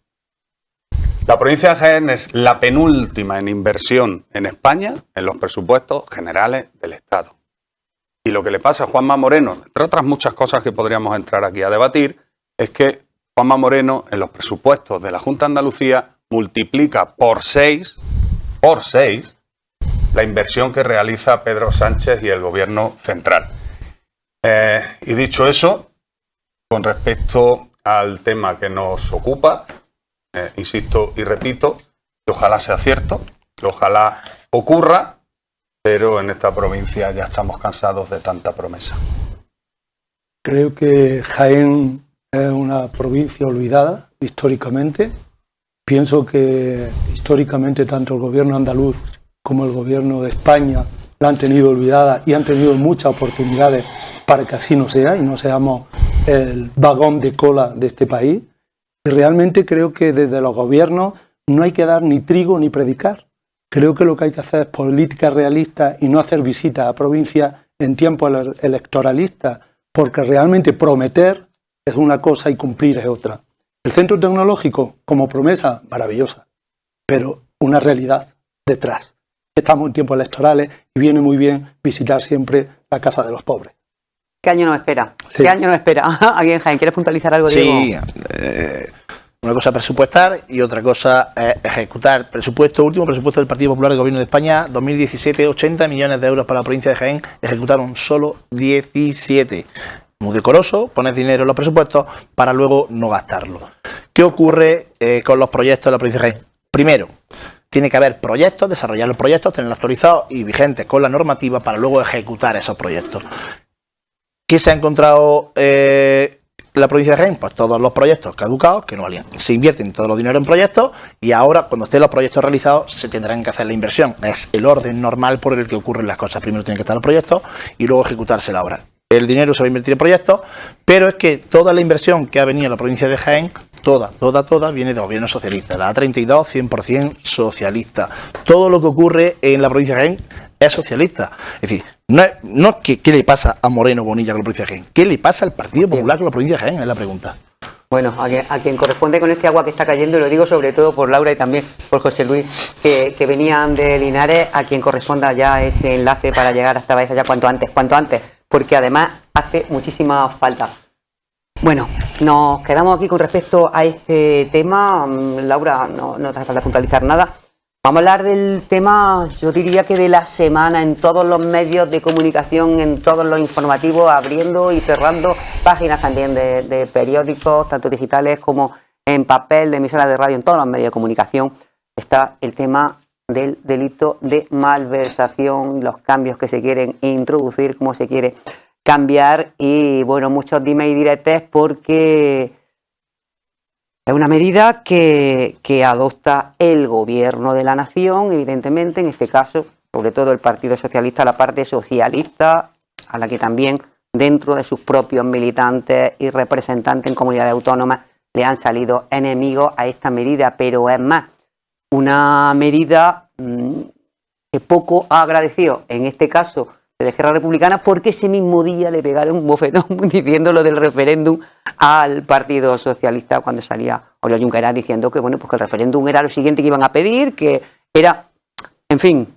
La provincia de Jaén es la penúltima en inversión en España en los presupuestos generales del Estado. Y lo que le pasa a Juanma Moreno, entre otras muchas cosas que podríamos entrar aquí a debatir, es que Juanma Moreno en los presupuestos de la Junta de Andalucía multiplica por 6 la inversión que realiza Pedro Sánchez y el Gobierno Central. Y dicho eso, con respecto al tema que nos ocupa, insisto y repito, que ojalá sea cierto, que ojalá ocurra, pero en esta provincia ya estamos cansados de tanta promesa. Creo que Jaén es una provincia olvidada históricamente. Pienso que históricamente tanto el gobierno andaluz como el gobierno de España la han tenido olvidada y han tenido muchas oportunidades para que así no sea y no seamos el vagón de cola de este país. Y realmente creo que desde los gobiernos no hay que dar ni trigo ni predicar. Creo que lo que hay que hacer es política realista y no hacer visitas a provincias en tiempos electoralistas, porque realmente prometer es una cosa y cumplir es otra. El centro tecnológico, como promesa, maravillosa, pero una realidad detrás. Estamos en tiempos electorales y viene muy bien visitar siempre la casa de los pobres. ¿Qué año nos espera? Sí. ¿Qué año nos espera? Aquí en Jaén, ¿quieres puntualizar algo, Diego? Sí, una cosa presupuestar y otra cosa ejecutar. Último presupuesto del Partido Popular del Gobierno de España, 2017, 80 millones de euros para la provincia de Jaén, ejecutaron solo 17. Muy decoroso, pones dinero en los presupuestos para luego no gastarlo. ¿Qué ocurre con los proyectos de la provincia de Jaén? Primero, tiene que haber proyectos, desarrollar los proyectos, tenerlos actualizados y vigentes con la normativa para luego ejecutar esos proyectos. ¿Qué se ha encontrado la provincia de Jaén? Pues todos los proyectos caducados que no valían. Se invierten todos los dineros en proyectos y ahora, cuando estén los proyectos realizados, se tendrán que hacer la inversión. Es el orden normal por el que ocurren las cosas. Primero tienen que estar los proyectos y luego ejecutarse la obra. El dinero se va a invertir en proyectos, pero es que toda la inversión que ha venido a la provincia de Jaén, toda viene de gobierno socialista. La A32, 100% socialista. Todo lo que ocurre en la provincia de Jaén es socialista. Es decir, no es que qué le pasa a Moreno Bonilla con la provincia de Jaén, qué le pasa al Partido Popular con la provincia de Jaén, es la pregunta. Bueno, a quien corresponde con este agua que está cayendo, y lo digo sobre todo por Laura y también por José Luis, que venían de Linares, a quien corresponda ya ese enlace para llegar hasta Baeza ya cuanto antes, porque además hace muchísima falta. Bueno, nos quedamos aquí con respecto a este tema. Laura, no te hace falta puntualizar nada. Vamos a hablar del tema, yo diría que de la semana, en todos los medios de comunicación, en todos los informativos, abriendo y cerrando páginas también de periódicos, tanto digitales como en papel, de emisoras de radio, en todos los medios de comunicación, está el tema del delito de malversación, los cambios que se quieren introducir, cómo se quiere cambiar y, bueno, muchos dime y diretes porque es una medida que adopta el gobierno de la nación, evidentemente, en este caso, sobre todo el Partido Socialista, la parte socialista, a la que también dentro de sus propios militantes y representantes en comunidades autónomas le han salido enemigos a esta medida, pero es más, una medida que poco ha agradecido, en este caso, de Esquerra Republicana, porque ese mismo día le pegaron un bofetón diciendo lo del referéndum al Partido Socialista cuando salía Oriol Junqueras diciendo que, bueno, pues que el referéndum era lo siguiente que iban a pedir, que era, en fin,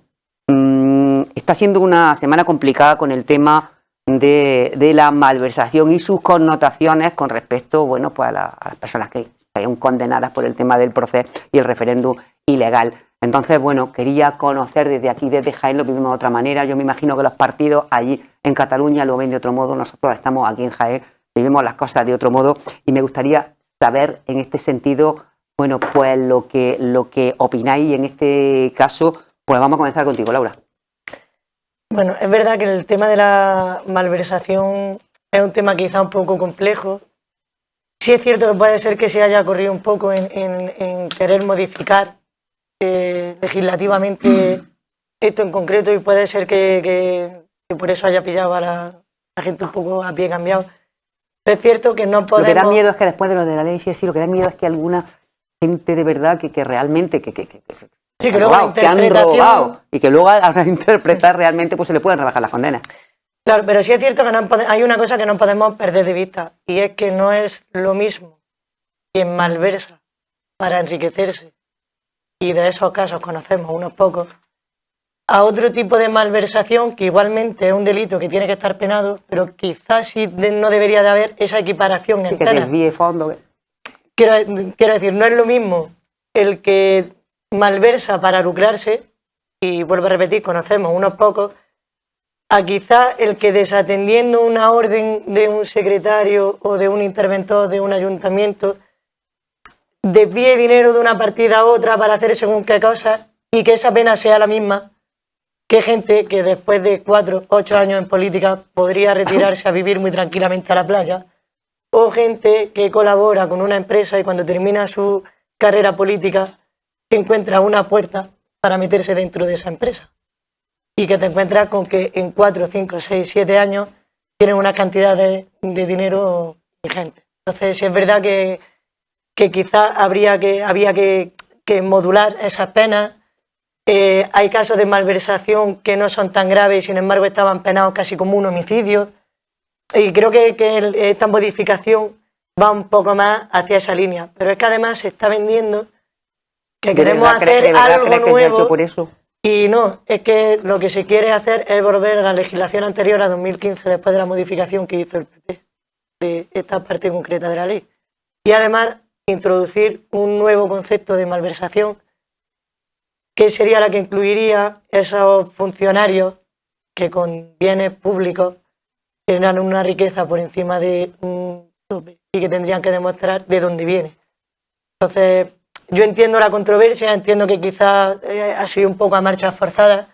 está siendo una semana complicada con el tema de la malversación y sus connotaciones con respecto, bueno, pues a las personas que sean condenadas por el tema del proceso y el referéndum ilegal. Entonces, bueno, quería conocer desde aquí, desde Jaén, lo vivimos de otra manera. Yo me imagino que los partidos allí en Cataluña lo ven de otro modo. Nosotros estamos aquí en Jaén, vivimos las cosas de otro modo y me gustaría saber en este sentido, bueno, pues lo que opináis. Y en este caso, pues vamos a comenzar contigo, Laura. Bueno, es verdad que el tema de la malversación es un tema quizá un poco complejo. Sí es cierto que puede ser que se haya corrido un poco en querer modificar legislativamente esto en concreto y puede ser que por eso haya pillado a la gente un poco a pie cambiado. Pero es cierto que no podemos... Lo que da miedo es que después de lo de la ley, sí, lo que da miedo es que alguna gente de verdad que realmente... Sí, que luego la interpretación... que han robado y que luego a la interpretar realmente pues se le pueden rebajar las condenas. Claro, pero sí es cierto que hay una cosa que no podemos perder de vista y es que no es lo mismo quien malversa para enriquecerse, y de esos casos conocemos unos pocos, a otro tipo de malversación que igualmente es un delito que tiene que estar penado, pero quizás sí no debería de haber esa equiparación Sí, entera. que desvíe fondo. Quiero decir, no es lo mismo el que malversa para lucrarse, y vuelvo a repetir, conocemos unos pocos, a quizá el que desatendiendo una orden de un secretario o de un interventor de un ayuntamiento desvíe dinero de una partida a otra para hacer según qué cosas y que esa pena sea la misma que gente que después de 4 o 8 años en política podría retirarse a vivir muy tranquilamente a la playa, o gente que colabora con una empresa y cuando termina su carrera política encuentra una puerta para meterse dentro de esa empresa y que te encuentras con que en 4, 5, 6, 7 años tienen una cantidad de dinero ingente. Entonces, sí es verdad que quizás había que modular esas penas. Hay casos de malversación que no son tan graves y sin embargo estaban penados casi como un homicidio. Y creo que esta modificación va un poco más hacia esa línea. Pero es que además se está vendiendo que queremos hacer algo nuevo. Por eso? Y no, es que lo que se quiere hacer es volver a la legislación anterior a 2015, después de la modificación que hizo el PP de esta parte concreta de la ley. Y además introducir un nuevo concepto de malversación, que sería la que incluiría esos funcionarios que con bienes públicos generan una riqueza por encima de un tope y que tendrían que demostrar de dónde viene. Entonces, yo entiendo la controversia, entiendo que quizás ha sido un poco a marchas forzadas,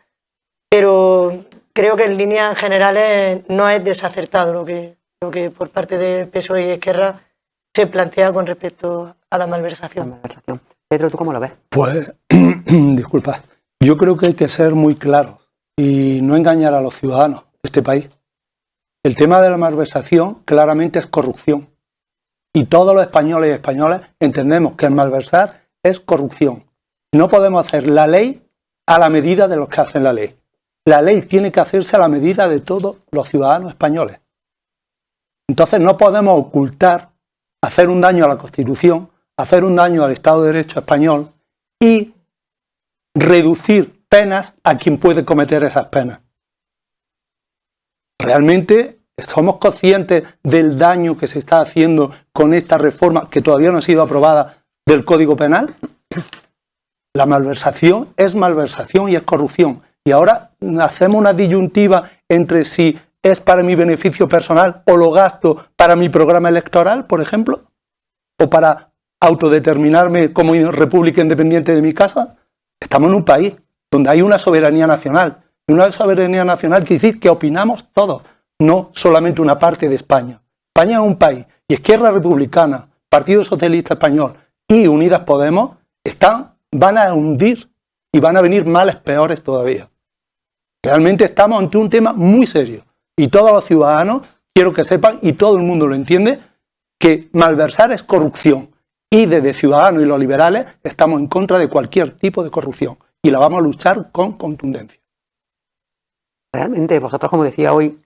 pero creo que en líneas generales no es desacertado lo que por parte de PSOE y Esquerra se plantea con respecto a la malversación. Pedro, ¿tú cómo lo ves? Pues, disculpa, yo creo que hay que ser muy claros y no engañar a los ciudadanos de este país. El tema de la malversación claramente es corrupción. Y todos los españoles y españolas entendemos que el malversar es corrupción. No podemos hacer la ley a la medida de los que hacen la ley. La ley tiene que hacerse a la medida de todos los ciudadanos españoles. Entonces no podemos ocultar, hacer un daño a la Constitución, hacer un daño al Estado de Derecho español y reducir penas a quien puede cometer esas penas. Realmente somos conscientes del daño que se está haciendo con esta reforma que todavía no ha sido aprobada del Código Penal. La malversación es malversación y es corrupción. Y ahora hacemos una disyuntiva entre si es para mi beneficio personal o lo gasto para mi programa electoral, por ejemplo, o para autodeterminarme como república independiente de mi casa. Estamos en un país donde hay una soberanía nacional. Y una soberanía nacional quiere decir que opinamos todos, no solamente una parte de España. España es un país y Izquierda Republicana, Partido Socialista Español y Unidas Podemos van a hundir y van a venir males peores todavía. Realmente estamos ante un tema muy serio y todos los ciudadanos, quiero que sepan, y todo el mundo lo entiende, que malversar es corrupción y desde Ciudadanos y los liberales estamos en contra de cualquier tipo de corrupción y la vamos a luchar con contundencia. Realmente, vosotros, como decía hoy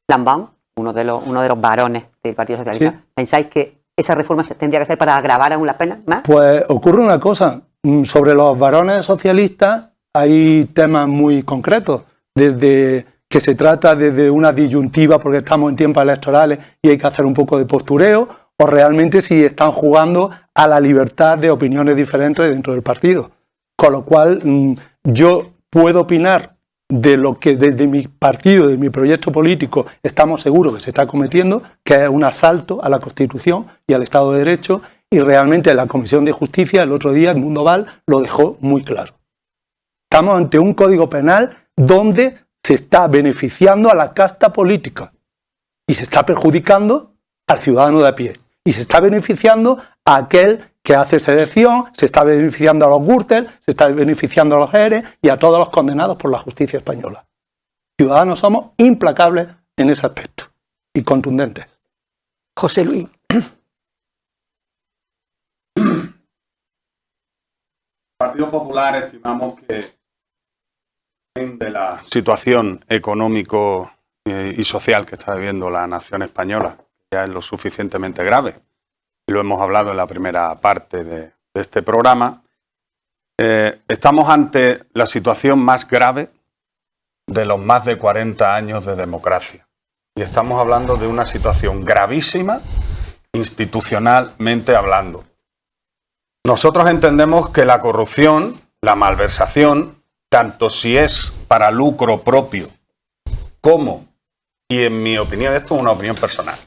Lambán, uno de los varones del Partido Socialista, ¿sí? ¿Pensáis que esa reforma tendría que ser para agravar aún las penas más? Pues ocurre una cosa, sobre los varones socialistas hay temas muy concretos, desde que se trata desde una disyuntiva porque estamos en tiempos electorales y hay que hacer un poco de postureo, o realmente si están jugando a la libertad de opiniones diferentes dentro del partido. Con lo cual, yo puedo opinar de lo que desde mi partido, de mi proyecto político, estamos seguros que se está cometiendo, que es un asalto a la Constitución y al Estado de Derecho, y realmente la Comisión de Justicia el otro día, Edmundo Val, lo dejó muy claro. Estamos ante un código penal donde se está beneficiando a la casta política y se está perjudicando al ciudadano de a pie. Y se está beneficiando a aquel que hace sedición, se está beneficiando a los Gürtel, se está beneficiando a los ERE y a todos los condenados por la justicia española. Ciudadanos somos implacables en ese aspecto y contundentes. José Luis. El Partido Popular estimamos que de la situación económico y social que está viviendo la nación española ya es lo suficientemente grave. Lo hemos hablado en la primera parte de este programa. Estamos ante la situación más grave de los más de 40 años de democracia. Y estamos hablando de una situación gravísima, institucionalmente hablando. Nosotros entendemos que la corrupción, la malversación, tanto si es para lucro propio como, y en mi opinión, esto es una opinión personal,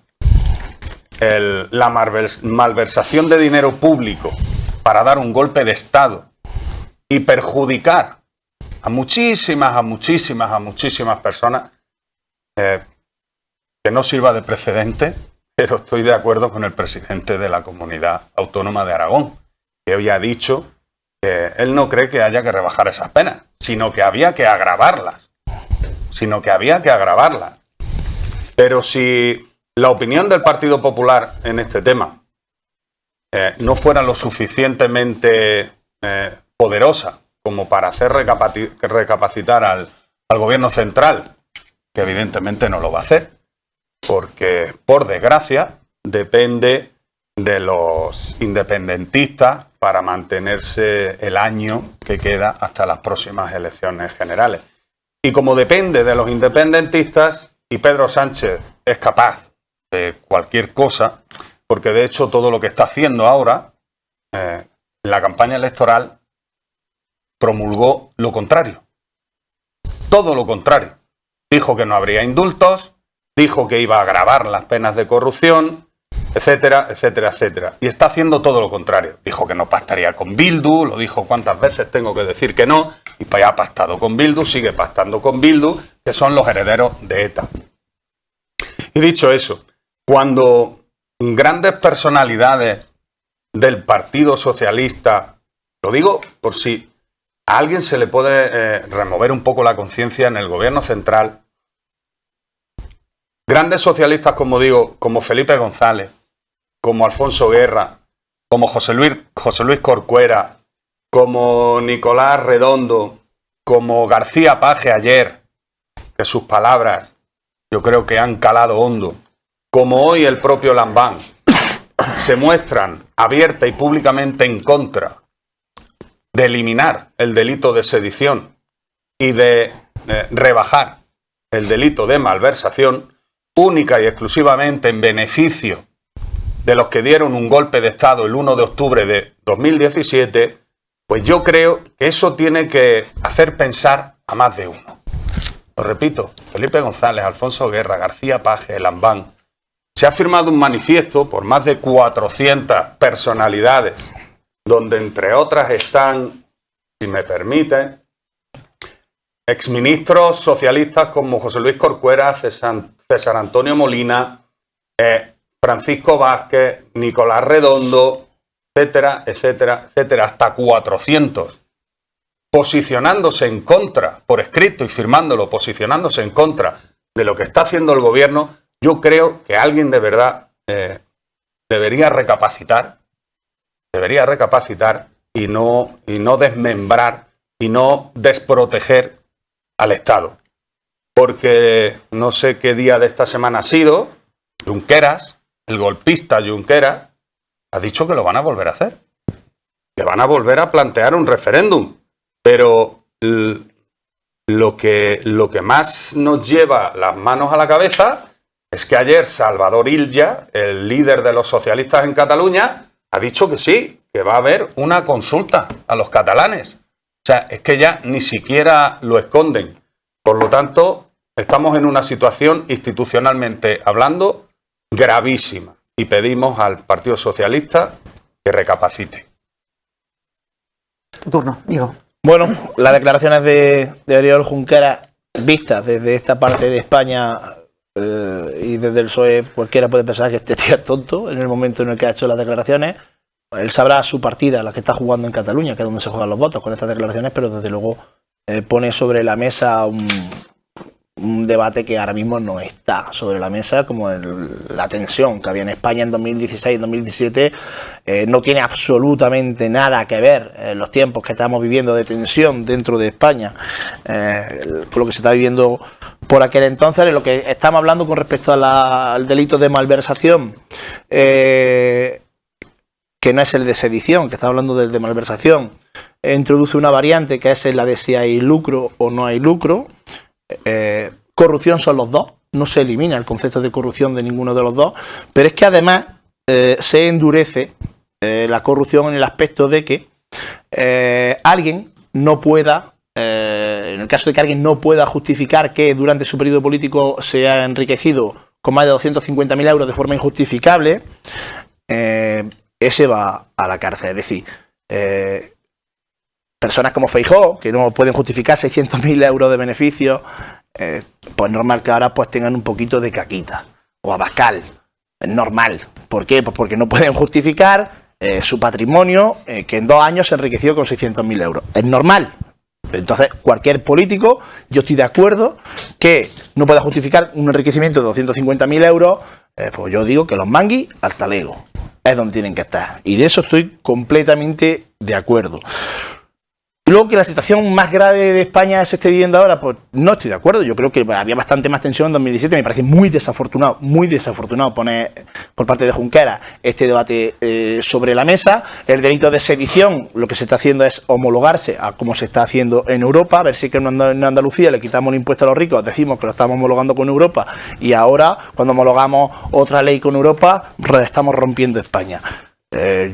la malversación de dinero público para dar un golpe de Estado y perjudicar a muchísimas personas, que no sirva de precedente, pero estoy de acuerdo con el presidente de la Comunidad Autónoma de Aragón, que hoy ha dicho que él no cree que haya que rebajar esas penas, sino que había que agravarlas. Pero si la opinión del Partido Popular en este tema no fuera lo suficientemente poderosa como para hacer recapacitar al gobierno central, que evidentemente no lo va a hacer, porque por desgracia depende de los independentistas para mantenerse el año que queda hasta las próximas elecciones generales. Y como depende de los independentistas, y Pedro Sánchez es capaz de cualquier cosa, porque de hecho todo lo que está haciendo ahora, en la campaña electoral, promulgó lo contrario. Todo lo contrario. Dijo que no habría indultos, dijo que iba a agravar las penas de corrupción, etcétera, etcétera, etcétera. Y está haciendo todo lo contrario. Dijo que no pactaría con Bildu, lo dijo cuántas veces tengo que decir que no, y ya ha pactado con Bildu, sigue pactando con Bildu, que son los herederos de ETA. Y dicho eso, cuando grandes personalidades del Partido Socialista, lo digo por si a alguien se le puede remover un poco la conciencia en el gobierno central, grandes socialistas, como digo, como Felipe González, como Alfonso Guerra, como José Luis Corcuera, como Nicolás Redondo, como García Paje ayer, que sus palabras yo creo que han calado hondo, como hoy el propio Lambán, se muestran abierta y públicamente en contra de eliminar el delito de sedición y de rebajar el delito de malversación, única y exclusivamente en beneficio de los que dieron un golpe de Estado el 1 de octubre de 2017, pues yo creo que eso tiene que hacer pensar a más de uno. Lo repito, Felipe González, Alfonso Guerra, García Paje, Lambán, se ha firmado un manifiesto por más de 400 personalidades, donde entre otras están, si me permiten, exministros socialistas como José Luis Corcuera, César Antonio Molina, Francisco Vázquez, Nicolás Redondo, etcétera, etcétera, etcétera, hasta 400, posicionándose en contra, por escrito y firmándolo, posicionándose en contra de lo que está haciendo el gobierno. Yo creo que alguien de verdad debería recapacitar y no desmembrar y no desproteger al Estado. Porque no sé qué día de esta semana ha sido, Junqueras, el golpista Junqueras, ha dicho que lo van a volver a hacer, que van a volver a plantear un referéndum. Pero lo que más nos lleva las manos a la cabeza es que ayer Salvador Illa, el líder de los socialistas en Cataluña, ha dicho que sí, que va a haber una consulta a los catalanes. O sea, es que ya ni siquiera lo esconden. Por lo tanto, estamos en una situación institucionalmente hablando gravísima y pedimos al Partido Socialista que recapacite. Tu turno, Diego. Bueno, las declaraciones de Oriol Junqueras vistas desde esta parte de España y desde el PSOE, cualquiera puede pensar que este tío es tonto en el momento en el que ha hecho las declaraciones. Él sabrá su partida, la que está jugando en Cataluña, que es donde se juegan los votos con estas declaraciones, pero desde luego pone sobre la mesa un debate que ahora mismo no está sobre la mesa, como la tensión que había en España en 2016 y 2017. No tiene absolutamente nada que ver en los tiempos que estamos viviendo de tensión dentro de España con lo que se está viviendo por aquel entonces. En lo que estamos hablando con respecto al delito de malversación, que no es el de sedición, que está hablando del de malversación, introduce una variante que es la de si hay lucro o no hay lucro. Corrupción son los dos, no se elimina el concepto de corrupción de ninguno de los dos, pero es que además se endurece la corrupción en el aspecto de que alguien no pueda, en el caso de que alguien no pueda justificar que durante su periodo político se ha enriquecido con más de 250.000 euros de forma injustificable, ese va a la cárcel. Es decir, personas como Feijóo, que no pueden justificar 600.000 euros de beneficios, pues normal que ahora pues tengan un poquito de caquita. O Abascal, es normal. ¿Por qué? Pues porque no pueden justificar su patrimonio, que en 2 años se enriqueció con 600.000 euros. Es normal. Entonces, cualquier político, yo estoy de acuerdo que no pueda justificar un enriquecimiento de 250.000 euros, pues yo digo que los manguis al talego. Es donde tienen que estar. Y de eso estoy completamente de acuerdo. Y luego que la situación más grave de España se esté viviendo ahora, pues no estoy de acuerdo. Yo creo que había bastante más tensión en 2017. Me parece muy desafortunado poner por parte de Junqueras este debate sobre la mesa. El delito de sedición, lo que se está haciendo es homologarse a como se está haciendo en Europa. A ver si que en Andalucía le quitamos el impuesto a los ricos, decimos que lo estamos homologando con Europa, y ahora, cuando homologamos otra ley con Europa, estamos rompiendo España.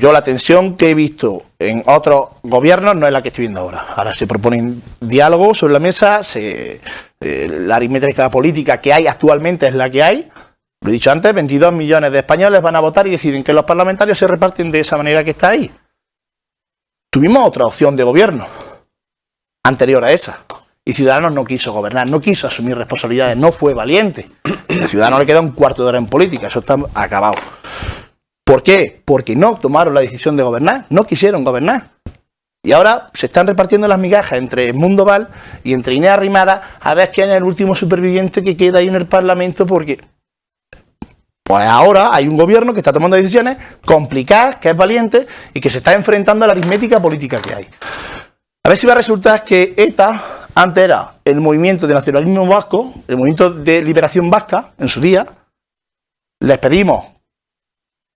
Yo la tensión que he visto en otros gobiernos no es la que estoy viendo ahora. Ahora se proponen diálogos sobre la mesa, la aritmética política que hay actualmente es la que hay. Lo he dicho antes, 22 millones de españoles van a votar y deciden que los parlamentarios se reparten de esa manera que está ahí. Tuvimos otra opción de gobierno anterior a esa. Y Ciudadanos no quiso gobernar, no quiso asumir responsabilidades, no fue valiente. A Ciudadanos le queda un cuarto de hora en política, eso está acabado. ¿Por qué? Porque no tomaron la decisión de gobernar, no quisieron gobernar. Y ahora se están repartiendo las migajas entre Edmundo Val y entre Inés Arrimadas a ver quién es el último superviviente que queda ahí en el Parlamento, porque pues ahora hay un gobierno que está tomando decisiones complicadas, que es valiente y que se está enfrentando a la aritmética política que hay. A ver si va a resultar que ETA antes era el movimiento de nacionalismo vasco, el movimiento de liberación vasca en su día. Les pedimos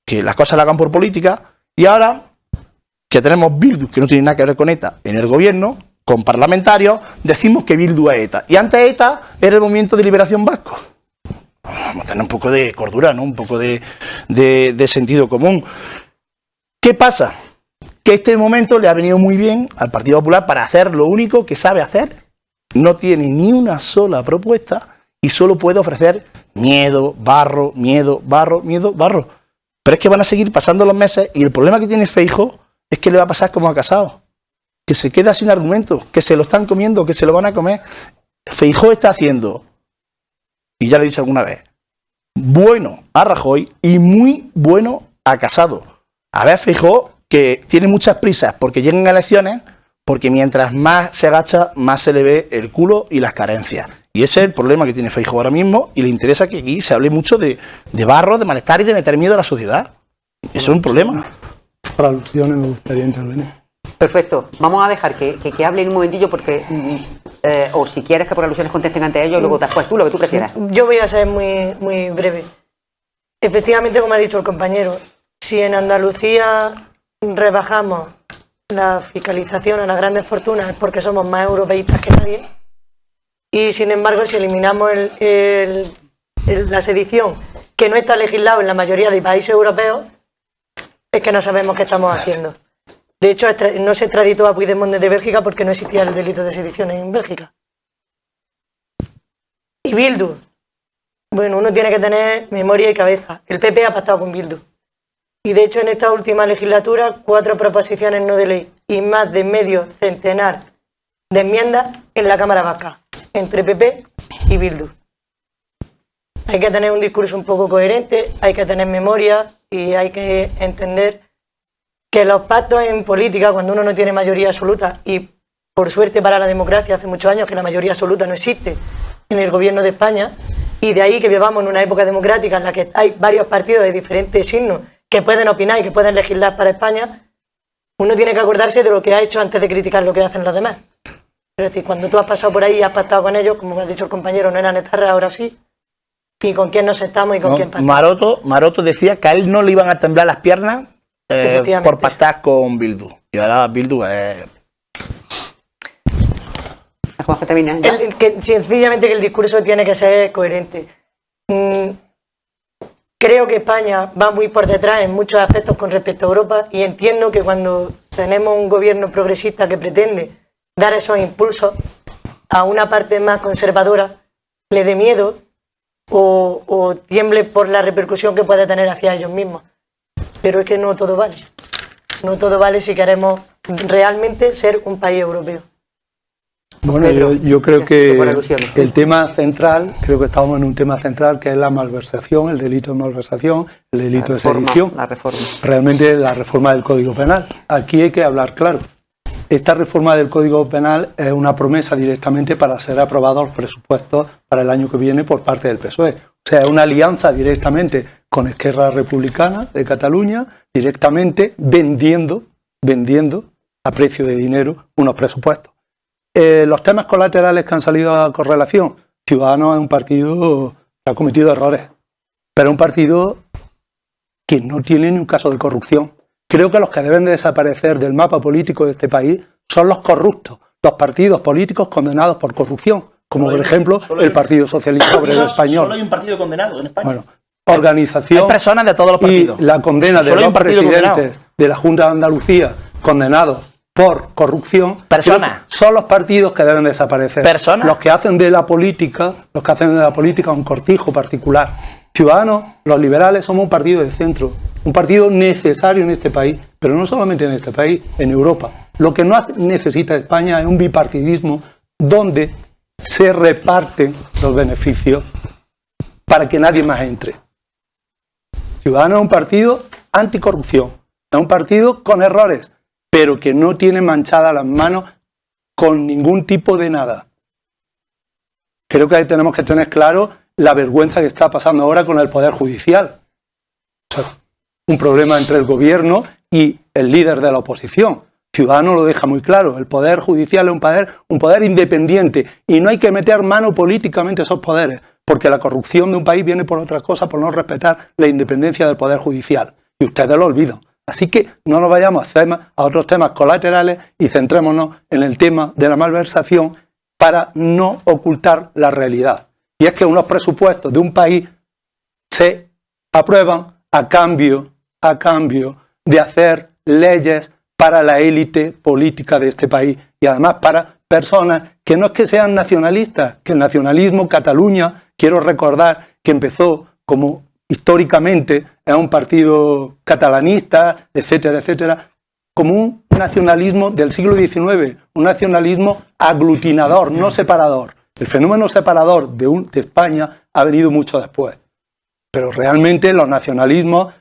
que las cosas las hagan por política, y ahora que tenemos Bildu, que no tiene nada que ver con ETA, en el gobierno, con parlamentarios, decimos que Bildu es ETA. Y antes ETA era el movimiento de liberación vasco. Vamos a tener un poco de cordura, ¿no? Un poco de sentido común. ¿Qué pasa? Que este momento le ha venido muy bien al Partido Popular para hacer lo único que sabe hacer. No tiene ni una sola propuesta y solo puede ofrecer miedo, barro, miedo, barro, miedo, barro. Pero es que van a seguir pasando los meses y el problema que tiene Feijóo es que le va a pasar como a Casado, que se queda sin argumentos, que se lo están comiendo, que se lo van a comer. Feijóo está haciendo, y ya lo he dicho alguna vez, bueno a Rajoy y muy bueno a Casado. A ver, Feijóo, que tiene muchas prisas porque llegan elecciones, porque mientras más se agacha, más se le ve el culo y las carencias. Y ese es el problema que tiene Feijóo ahora mismo, y le interesa que aquí se hable mucho de barro, de malestar y de meter miedo a la sociedad. Eso es un problema. Para alusiones me gustaría intervenir. Perfecto. Vamos a dejar que hablen un momentillo porque, o si quieres que por alusiones contesten ante ellos, luego después tú, lo que tú prefieras. Yo voy a ser muy breve. Efectivamente, como ha dicho el compañero, si en Andalucía rebajamos la fiscalización a las grandes fortunas es porque somos más europeístas que nadie, Y sin embargo, si eliminamos la sedición, que no está legislado en la mayoría de países europeos, es que no sabemos qué estamos haciendo. De hecho, no se extraditó a Puigdemont de Bélgica porque no existía el delito de sedición en Bélgica. Y Bildu. Bueno, uno tiene que tener memoria y cabeza. El PP ha pactado con Bildu. Y de hecho, en esta última legislatura, 4 proposiciones no de ley y más de medio centenar de enmiendas en la Cámara Vasca, entre PP y Bildu. Hay que tener un discurso un poco coherente, hay que tener memoria y hay que entender que los pactos en política, cuando uno no tiene mayoría absoluta, y por suerte para la democracia, hace muchos años que la mayoría absoluta no existe en el gobierno de España, y de ahí que vivamos en una época democrática en la que hay varios partidos de diferentes signos que pueden opinar y que pueden legislar para España, uno tiene que acordarse de lo que ha hecho antes de criticar lo que hacen los demás. Es decir, cuando tú has pasado por ahí y has pactado con ellos, como ha dicho el compañero, no eran etarras, ahora sí, y con quién nos estamos y con quién pactamos. Maroto decía que a él no le iban a temblar las piernas por pactar con Bildu. Y ahora Bildu es... Sencillamente que el discurso tiene que ser coherente. Creo que España va muy por detrás en muchos aspectos con respecto a Europa y entiendo que cuando tenemos un gobierno progresista que pretende dar esos impulsos a una parte más conservadora, le dé miedo o tiemble por la repercusión que puede tener hacia ellos mismos. Pero es que no todo vale. No todo vale si queremos realmente ser un país europeo. Bueno, yo creo que el tema central, creo que estamos en un tema central que es la malversación, el delito de malversación, el delito de sedición. La reforma. Realmente la reforma del Código Penal. Aquí hay que hablar claro. Esta reforma del Código Penal es una promesa directamente para ser aprobados los presupuestos para el año que viene por parte del PSOE. O sea, es una alianza directamente con Esquerra Republicana de Cataluña, directamente vendiendo a precio de dinero unos presupuestos. Los temas colaterales que han salido a correlación, Ciudadanos es un partido que ha cometido errores, pero es un partido que no tiene ni un caso de corrupción. Creo que los que deben de desaparecer del mapa político de este país son los corruptos, los partidos políticos condenados por corrupción, como por ejemplo el Partido Socialista Obrero Español. Solo hay un partido condenado en España. Bueno, organización. Hay personas de todos los partidos. Y la condena de los presidentes de la Junta de Andalucía condenados por corrupción. Personas. Son los partidos que deben desaparecer. Personas. Los que hacen de la política, un cortijo particular. Ciudadanos, los liberales, somos un partido de centro, un partido necesario en este país, pero no solamente en este país, en Europa. Lo que no necesita España es un bipartidismo donde se reparten los beneficios para que nadie más entre. Ciudadanos es un partido anticorrupción, es un partido con errores, pero que no tiene manchadas las manos con ningún tipo de nada. Creo que ahí tenemos que tener claro la vergüenza que está pasando ahora con el Poder Judicial. O sea, un problema entre el gobierno y el líder de la oposición. Ciudadanos lo deja muy claro, el Poder Judicial es un poder independiente y no hay que meter mano políticamente a esos poderes, porque la corrupción de un país viene por otras cosas, por no respetar la independencia del Poder Judicial. Y ustedes lo olvidan. Así que no nos vayamos a otros temas colaterales y centrémonos en el tema de la malversación para no ocultar la realidad. Y es que unos presupuestos de un país se aprueban a cambio de hacer leyes para la élite política de este país y además para personas que no es que sean nacionalistas, que el nacionalismo, Cataluña, quiero recordar que empezó como históricamente es un partido catalanista, etcétera, etcétera, como un nacionalismo del siglo XIX, un nacionalismo aglutinador, no separador. El fenómeno separador de España ha venido mucho después, pero realmente los nacionalismos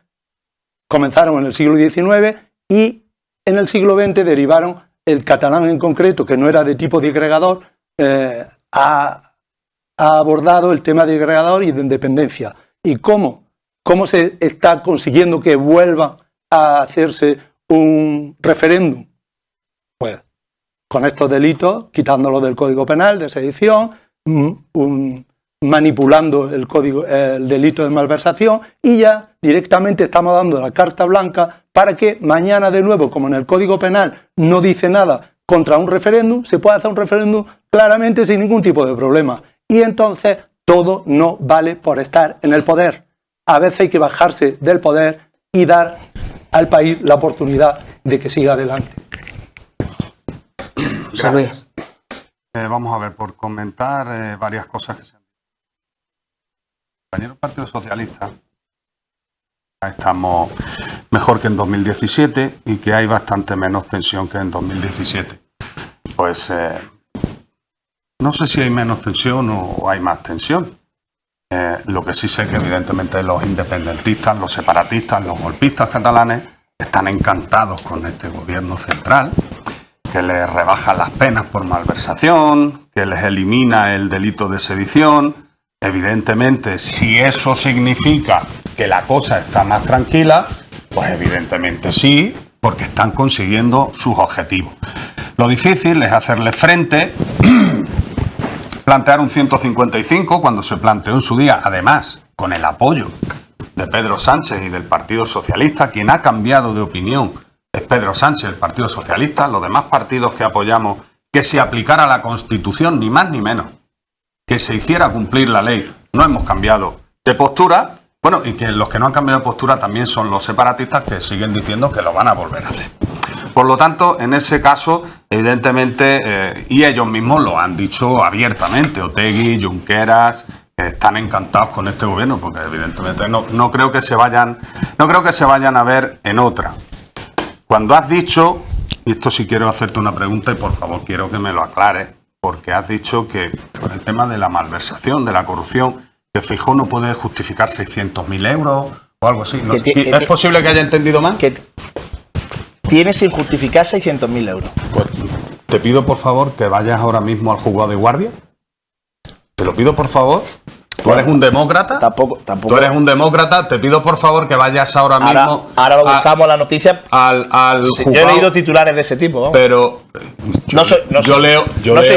comenzaron en el siglo XIX y en el siglo XX derivaron el catalán en concreto, que no era de tipo disgregador, ha abordado el tema disgregador y de independencia. ¿Y cómo se está consiguiendo que vuelva a hacerse un referéndum? Pues con estos delitos, quitándolos del Código Penal de sedición, manipulando el delito de malversación y ya directamente estamos dando la carta blanca para que mañana de nuevo, como en el Código Penal no dice nada contra un referéndum, se pueda hacer un referéndum claramente sin ningún tipo de problema. Y entonces todo no vale por estar en el poder. A veces hay que bajarse del poder y dar al país la oportunidad de que siga adelante. José Luis. Vamos a ver, por comentar varias cosas que se han dicho. Compañero del Partido Socialista, estamos mejor que en 2017 y que hay bastante menos tensión que en 2017. Pues no sé si hay menos tensión o hay más tensión. Lo que sí sé que evidentemente los independentistas, los separatistas, los golpistas catalanes están encantados con este gobierno central, que les rebaja las penas por malversación, que les elimina el delito de sedición. Evidentemente, si eso significa que la cosa está más tranquila, pues evidentemente sí, porque están consiguiendo sus objetivos. Lo difícil es hacerle frente, plantear un 155 cuando se planteó en su día, además, con el apoyo de Pedro Sánchez y del Partido Socialista. Quien ha cambiado de opinión es Pedro Sánchez, el Partido Socialista. Los demás partidos que apoyamos que se aplicara la Constitución, ni más ni menos, que se hiciera cumplir la ley, no hemos cambiado de postura. Bueno, y que los que no han cambiado de postura también son los separatistas, que siguen diciendo que lo van a volver a hacer. Por lo tanto, en ese caso, evidentemente, y ellos mismos lo han dicho abiertamente, Otegi, Junqueras, están encantados con este gobierno, porque evidentemente no creo que se vayan a ver en otra. Cuando has dicho, y esto sí quiero hacerte una pregunta y por favor quiero que me lo aclares, porque has dicho que con el tema de la malversación, de la corrupción, que Feijóo no puede justificar 600.000 euros o algo así. ¿Es posible que haya entendido mal? Que tiene sin justificar 600.000 euros. Pues te pido por favor que vayas ahora mismo al juzgado de guardia. Te lo pido por favor. ¿Tú eres un demócrata? Tampoco. Tú eres un demócrata. Te pido por favor que vayas ahora mismo. Ahora buscamos la noticia. Al sí, juzgado. Yo he leído titulares de ese tipo. ¿No? Pero no soy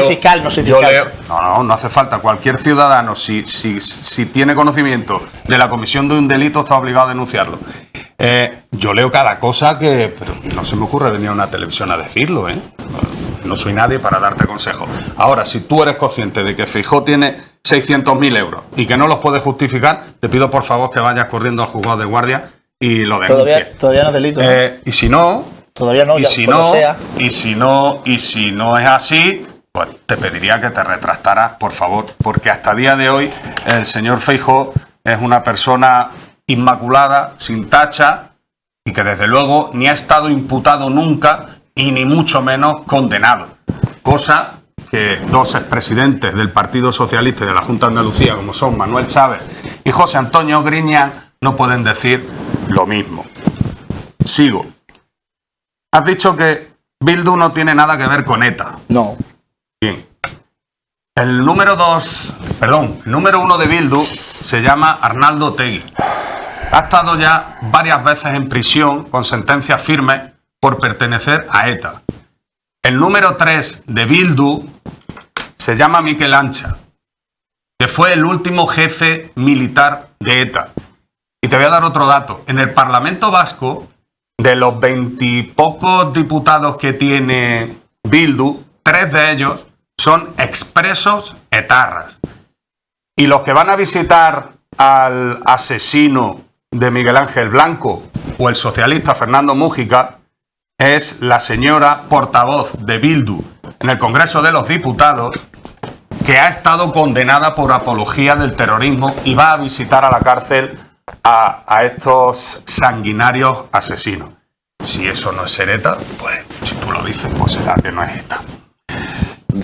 fiscal. No hace falta. Cualquier ciudadano, si tiene conocimiento de la comisión de un delito, está obligado a denunciarlo. Yo leo cada cosa pero no se me ocurre venir a una televisión a decirlo, ¿eh? No soy nadie para darte consejos. Ahora, si tú eres consciente de que Feijóo tiene 600.000 euros y que no los puede justificar, te pido por favor que vayas corriendo al juzgado de guardia y lo denuncies. Todavía no es delito, ¿no? Y si no, todavía no, y si no es así, pues te pediría que te retractaras, por favor, porque hasta día de hoy el señor Feijóo es una persona inmaculada, sin tacha, y que desde luego ni ha estado imputado nunca y ni mucho menos condenado. Cosa que dos expresidentes del Partido Socialista y de la Junta de Andalucía, como son Manuel Chávez y José Antonio Griñán, no pueden decir lo mismo. Sigo. Has dicho que Bildu no tiene nada que ver con ETA. No. Bien. El número 1 de Bildu se llama Arnaldo Otegi. Ha estado ya varias veces en prisión con sentencias firmes por pertenecer a ETA. El número 3 de Bildu se llama Miquel Ancha, que fue el último jefe militar de ETA. Y te voy a dar otro dato. En el Parlamento Vasco, de los 20 y pocos diputados que tiene Bildu, 3 de ellos son expresos etarras. Y los que van a visitar al asesino de Miguel Ángel Blanco o el socialista Fernando Mújica es la señora portavoz de Bildu en el Congreso de los Diputados, que ha estado condenada por apología del terrorismo y va a visitar a la cárcel a estos sanguinarios asesinos. Si eso no es ser ETA, pues si tú lo dices, pues será que no es ETA.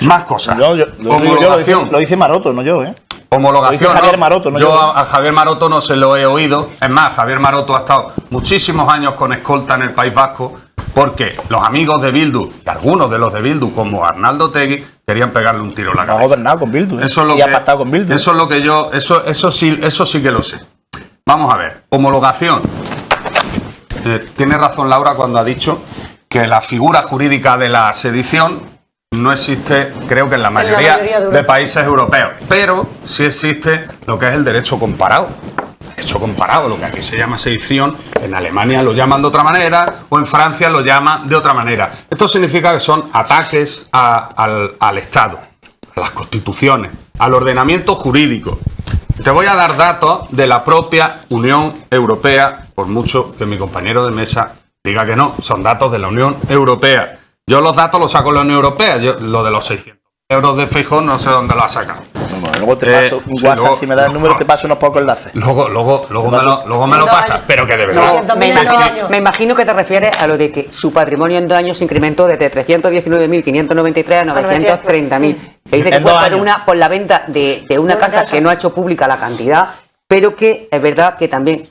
Más cosas. Lo dice Maroto, no yo, ¿eh? Homologación. Javier Maroto, no yo. A Javier Maroto no se lo he oído. Es más, Javier Maroto ha estado muchísimos años con escolta en el País Vasco, porque los amigos de Bildu, y algunos de los de Bildu, como Arnaldo Otegi, querían pegarle un tiro en la cabeza. Ha gobernado con Bildu, eso es lo y ha pactado con Bildu. Eso es lo que yo, eso sí que lo sé. Vamos a ver, homologación. Tiene razón Laura cuando ha dicho que la figura jurídica de la sedición no existe, creo que en la mayoría de países europeos, pero sí existe lo que es el derecho comparado. Derecho comparado, lo que aquí se llama sedición, en Alemania lo llaman de otra manera o en Francia lo llaman de otra manera. Esto significa que son ataques al Estado. a las constituciones, al ordenamiento jurídico. Te voy a dar datos de la propia Unión Europea, por mucho que mi compañero de mesa diga que no, son datos de la Unión Europea. Yo los datos los saco de la Unión Europea, lo de los 600 euros de Feijóo no sé dónde lo ha sacado. Luego te paso un WhatsApp, luego, si me das el número te paso unos pocos enlaces. Luego me lo pasas, pero que de verdad. No, Me imagino que te refieres a lo de que su patrimonio en 2 años se incrementó desde 319.593 a 930.000. Te dice que En fue 2 años. por la venta de una casa que no ha hecho pública la cantidad, pero que es verdad que también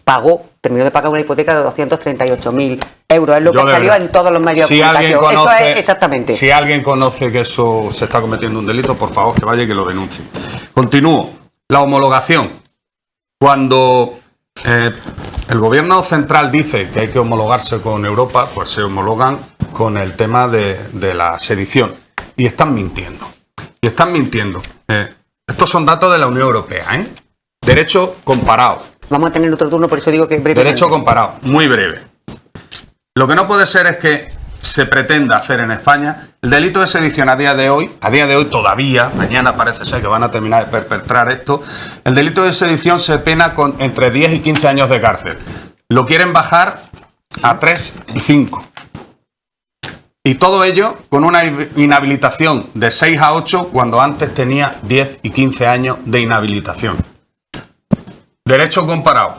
terminó de pagar una hipoteca de 238.000 euros. Es lo que salió en todos los medios de comunicación. Eso es exactamente. Si alguien conoce que eso se está cometiendo un delito, por favor que vaya y que lo denuncie. Continúo. La homologación. Cuando el gobierno central dice que hay que homologarse con Europa, pues se homologan con el tema de la sedición. Y están mintiendo. Estos son datos de la Unión Europea, ¿eh? Derecho comparado. Vamos a tener otro turno, por eso digo que brevemente. Derecho comparado, muy breve. Lo que no puede ser es que se pretenda hacer en España el delito de sedición a día de hoy todavía, mañana parece ser que van a terminar de perpetrar esto, el delito de sedición se pena con entre 10 y 15 años de cárcel. Lo quieren bajar a 3 y 5. Y todo ello con una inhabilitación de 6 a 8 cuando antes tenía 10 y 15 años de inhabilitación. Derecho comparado.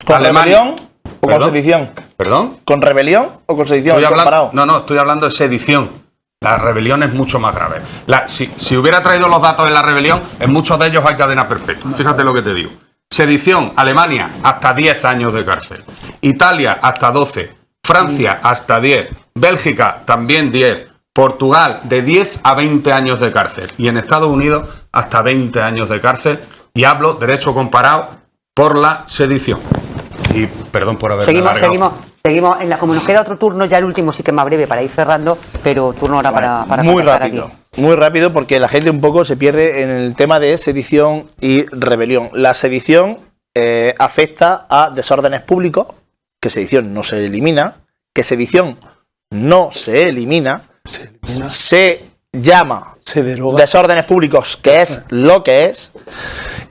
¿Con Alemania. rebelión o con sedición? ¿Perdón? ¿Con rebelión o con sedición? Comparado. No, estoy hablando de sedición. La rebelión es mucho más grave. Si hubiera traído los datos de la rebelión, en muchos de ellos hay cadena perpetua. Fíjate lo que te digo. Sedición, Alemania, hasta 10 años de cárcel. Italia, hasta 12. Francia, hasta 10. Bélgica, también 10. Portugal, de 10 a 20 años de cárcel. Y en Estados Unidos, hasta 20 años de cárcel. Y hablo derecho comparado por la sedición. Y perdón por haber Seguimos. Como nos queda otro turno, ya el último sí que es más breve para ir cerrando, pero turno ahora para muy contestar rápido. aquí. Muy rápido porque la gente un poco se pierde en el tema de sedición y rebelión. La sedición afecta a desórdenes públicos, que sedición no se elimina, se llama desórdenes públicos, que es lo que es,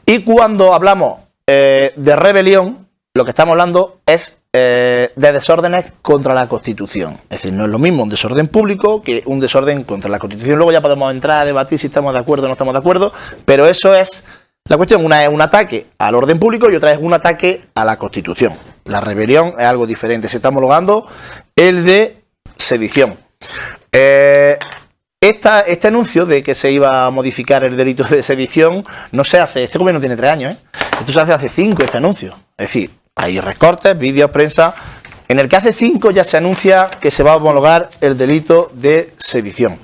y cuando hablamos de rebelión, lo que estamos hablando es de desórdenes contra la Constitución. Es decir, no es lo mismo un desorden público que un desorden contra la Constitución. Luego ya podemos entrar a debatir si estamos de acuerdo o no estamos de acuerdo, pero eso es la cuestión. Una es un ataque al orden público y otra es un ataque a la Constitución. La rebelión es algo diferente. Se está homologando el de sedición. Este anuncio de que se iba a modificar el delito de sedición no se hace, este gobierno tiene 3 años, esto se hace 5, este anuncio. Es decir, hay recortes, vídeos, prensa, en el que hace 5 ya se anuncia que se va a homologar el delito de sedición.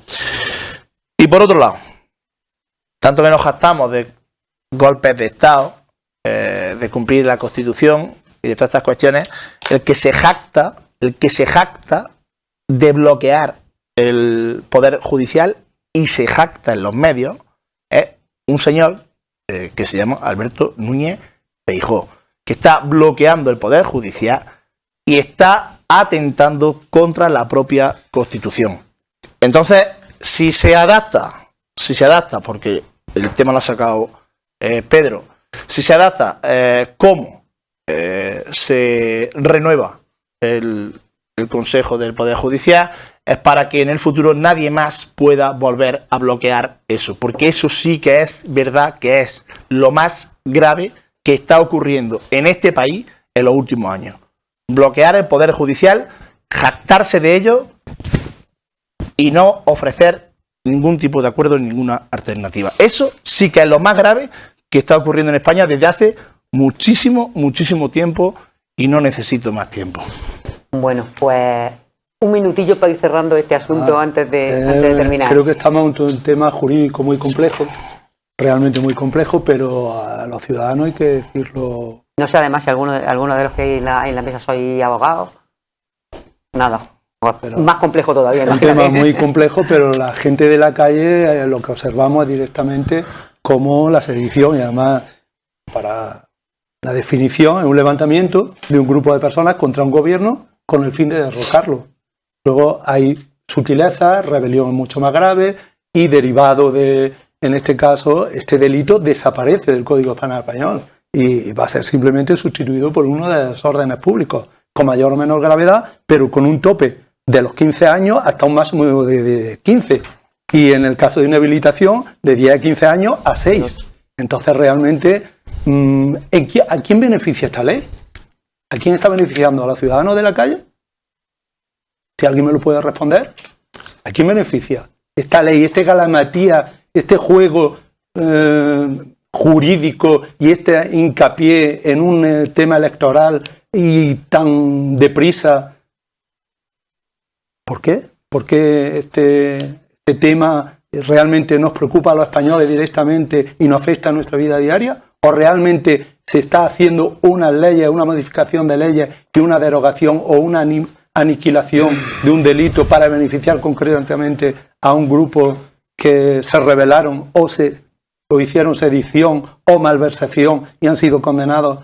Y por otro lado, tanto que nos jactamos de golpes de Estado, de cumplir la Constitución y de todas estas cuestiones, el que se jacta de bloquear el Poder Judicial y se jacta en los medios es un señor que se llama Alberto Núñez Feijóo, que está bloqueando el Poder Judicial y está atentando contra la propia Constitución. Entonces, si se adapta, porque el tema lo ha sacado Pedro, si se adapta cómo se renueva el Consejo del Poder Judicial, es para que en el futuro nadie más pueda volver a bloquear eso, porque eso sí que es verdad que es lo más grave que está ocurriendo en este país en los últimos años. Bloquear el Poder Judicial, jactarse de ello y no ofrecer ningún tipo de acuerdo, ninguna alternativa. Eso sí que es lo más grave que está ocurriendo en España desde hace muchísimo tiempo y no necesito más tiempo. Bueno, pues un minutillo para ir cerrando este asunto antes de terminar. Creo que estamos ante un tema jurídico muy complejo, realmente muy complejo, pero a los ciudadanos hay que decirlo. No sé además si alguno de los que hay en la mesa soy abogado. Nada. Pero más complejo todavía. El tema es muy complejo, pero la gente de la calle lo que observamos es directamente como la sedición, y además para la definición es un levantamiento de un grupo de personas contra un gobierno con el fin de derrocarlo. Luego hay sutilezas, rebelión mucho más grave y derivado de en este caso, este delito desaparece del Código Penal español y va a ser simplemente sustituido por uno de desórdenes públicos, con mayor o menor gravedad, pero con un tope de los 15 años hasta un máximo de 15. Y en el caso de inhabilitación, de 10 a 15 años a 6. Entonces, realmente, ¿a quién beneficia esta ley? ¿A quién está beneficiando? ¿A los ciudadanos de la calle? Si alguien me lo puede responder. ¿A quién beneficia esta ley, este galamatía, este juego jurídico y este hincapié en un tema electoral y tan deprisa? ¿Por qué? ¿Por qué este tema realmente nos preocupa a los españoles directamente y nos afecta a nuestra vida diaria? ¿O realmente se está haciendo unas leyes, una modificación de leyes y una derogación o una aniquilación de un delito para beneficiar concretamente a un grupo que se rebelaron o hicieron sedición o malversación y han sido condenados,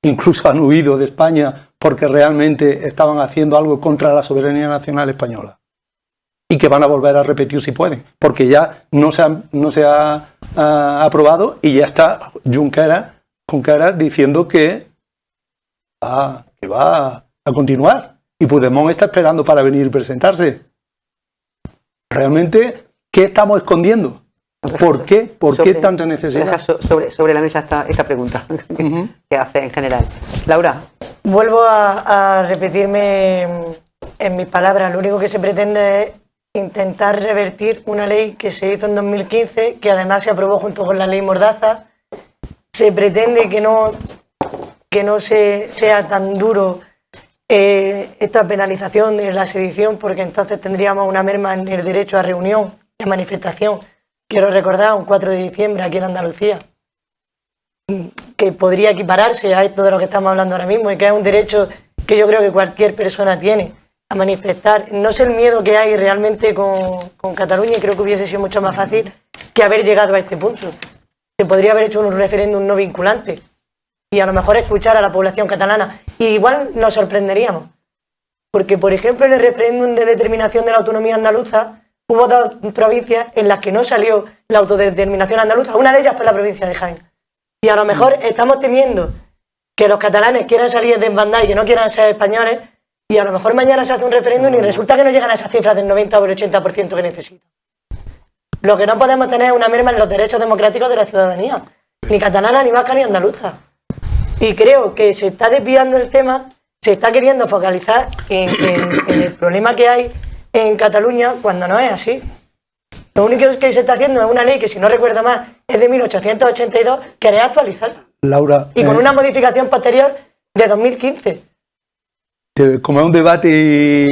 incluso han huido de España porque realmente estaban haciendo algo contra la soberanía nacional española? Y que van a volver a repetir si pueden, porque ya no se ha aprobado y ya está Junqueras diciendo que va a continuar. Y Puigdemont está esperando para venir y presentarse. Realmente, ¿qué estamos escondiendo? ¿Por qué? ¿Por qué tanta necesidad? Sobre la mesa esta pregunta que hace en general. Laura. Vuelvo a repetirme en mis palabras. Lo único que se pretende es intentar revertir una ley que se hizo en 2015, que además se aprobó junto con la ley Mordaza. Se pretende que no sea tan duro esta penalización de la sedición, porque entonces tendríamos una merma en el derecho a reunión y a manifestación. Quiero recordar un 4 de diciembre aquí en Andalucía, que podría equipararse a esto de lo que estamos hablando ahora mismo y que es un derecho que yo creo que cualquier persona tiene a manifestar. No sé el miedo que hay realmente con Cataluña, y creo que hubiese sido mucho más fácil que haber llegado a este punto. Se podría haber hecho un referéndum no vinculante y a lo mejor escuchar a la población catalana. Y igual nos sorprenderíamos. Porque, por ejemplo, en el referéndum de determinación de la autonomía andaluza hubo 2 provincias en las que no salió la autodeterminación andaluza. Una de ellas fue la provincia de Jaén. Y a lo mejor estamos temiendo que los catalanes quieran salir de desbandar y que no quieran ser españoles, y a lo mejor mañana se hace un referéndum y resulta que no llegan a esas cifras del 90 o el 80% que necesitan. Lo que no podemos tener es una merma en los derechos democráticos de la ciudadanía, ni catalana, ni vasca, ni andaluza. Y creo que se está desviando el tema, se está queriendo focalizar en el problema que hay en Cataluña cuando no es así. Lo único que se está haciendo es una ley que, si no recuerdo más, es de 1882, que haré actualizarla. Laura, y con una modificación posterior de 2015. Como es un debate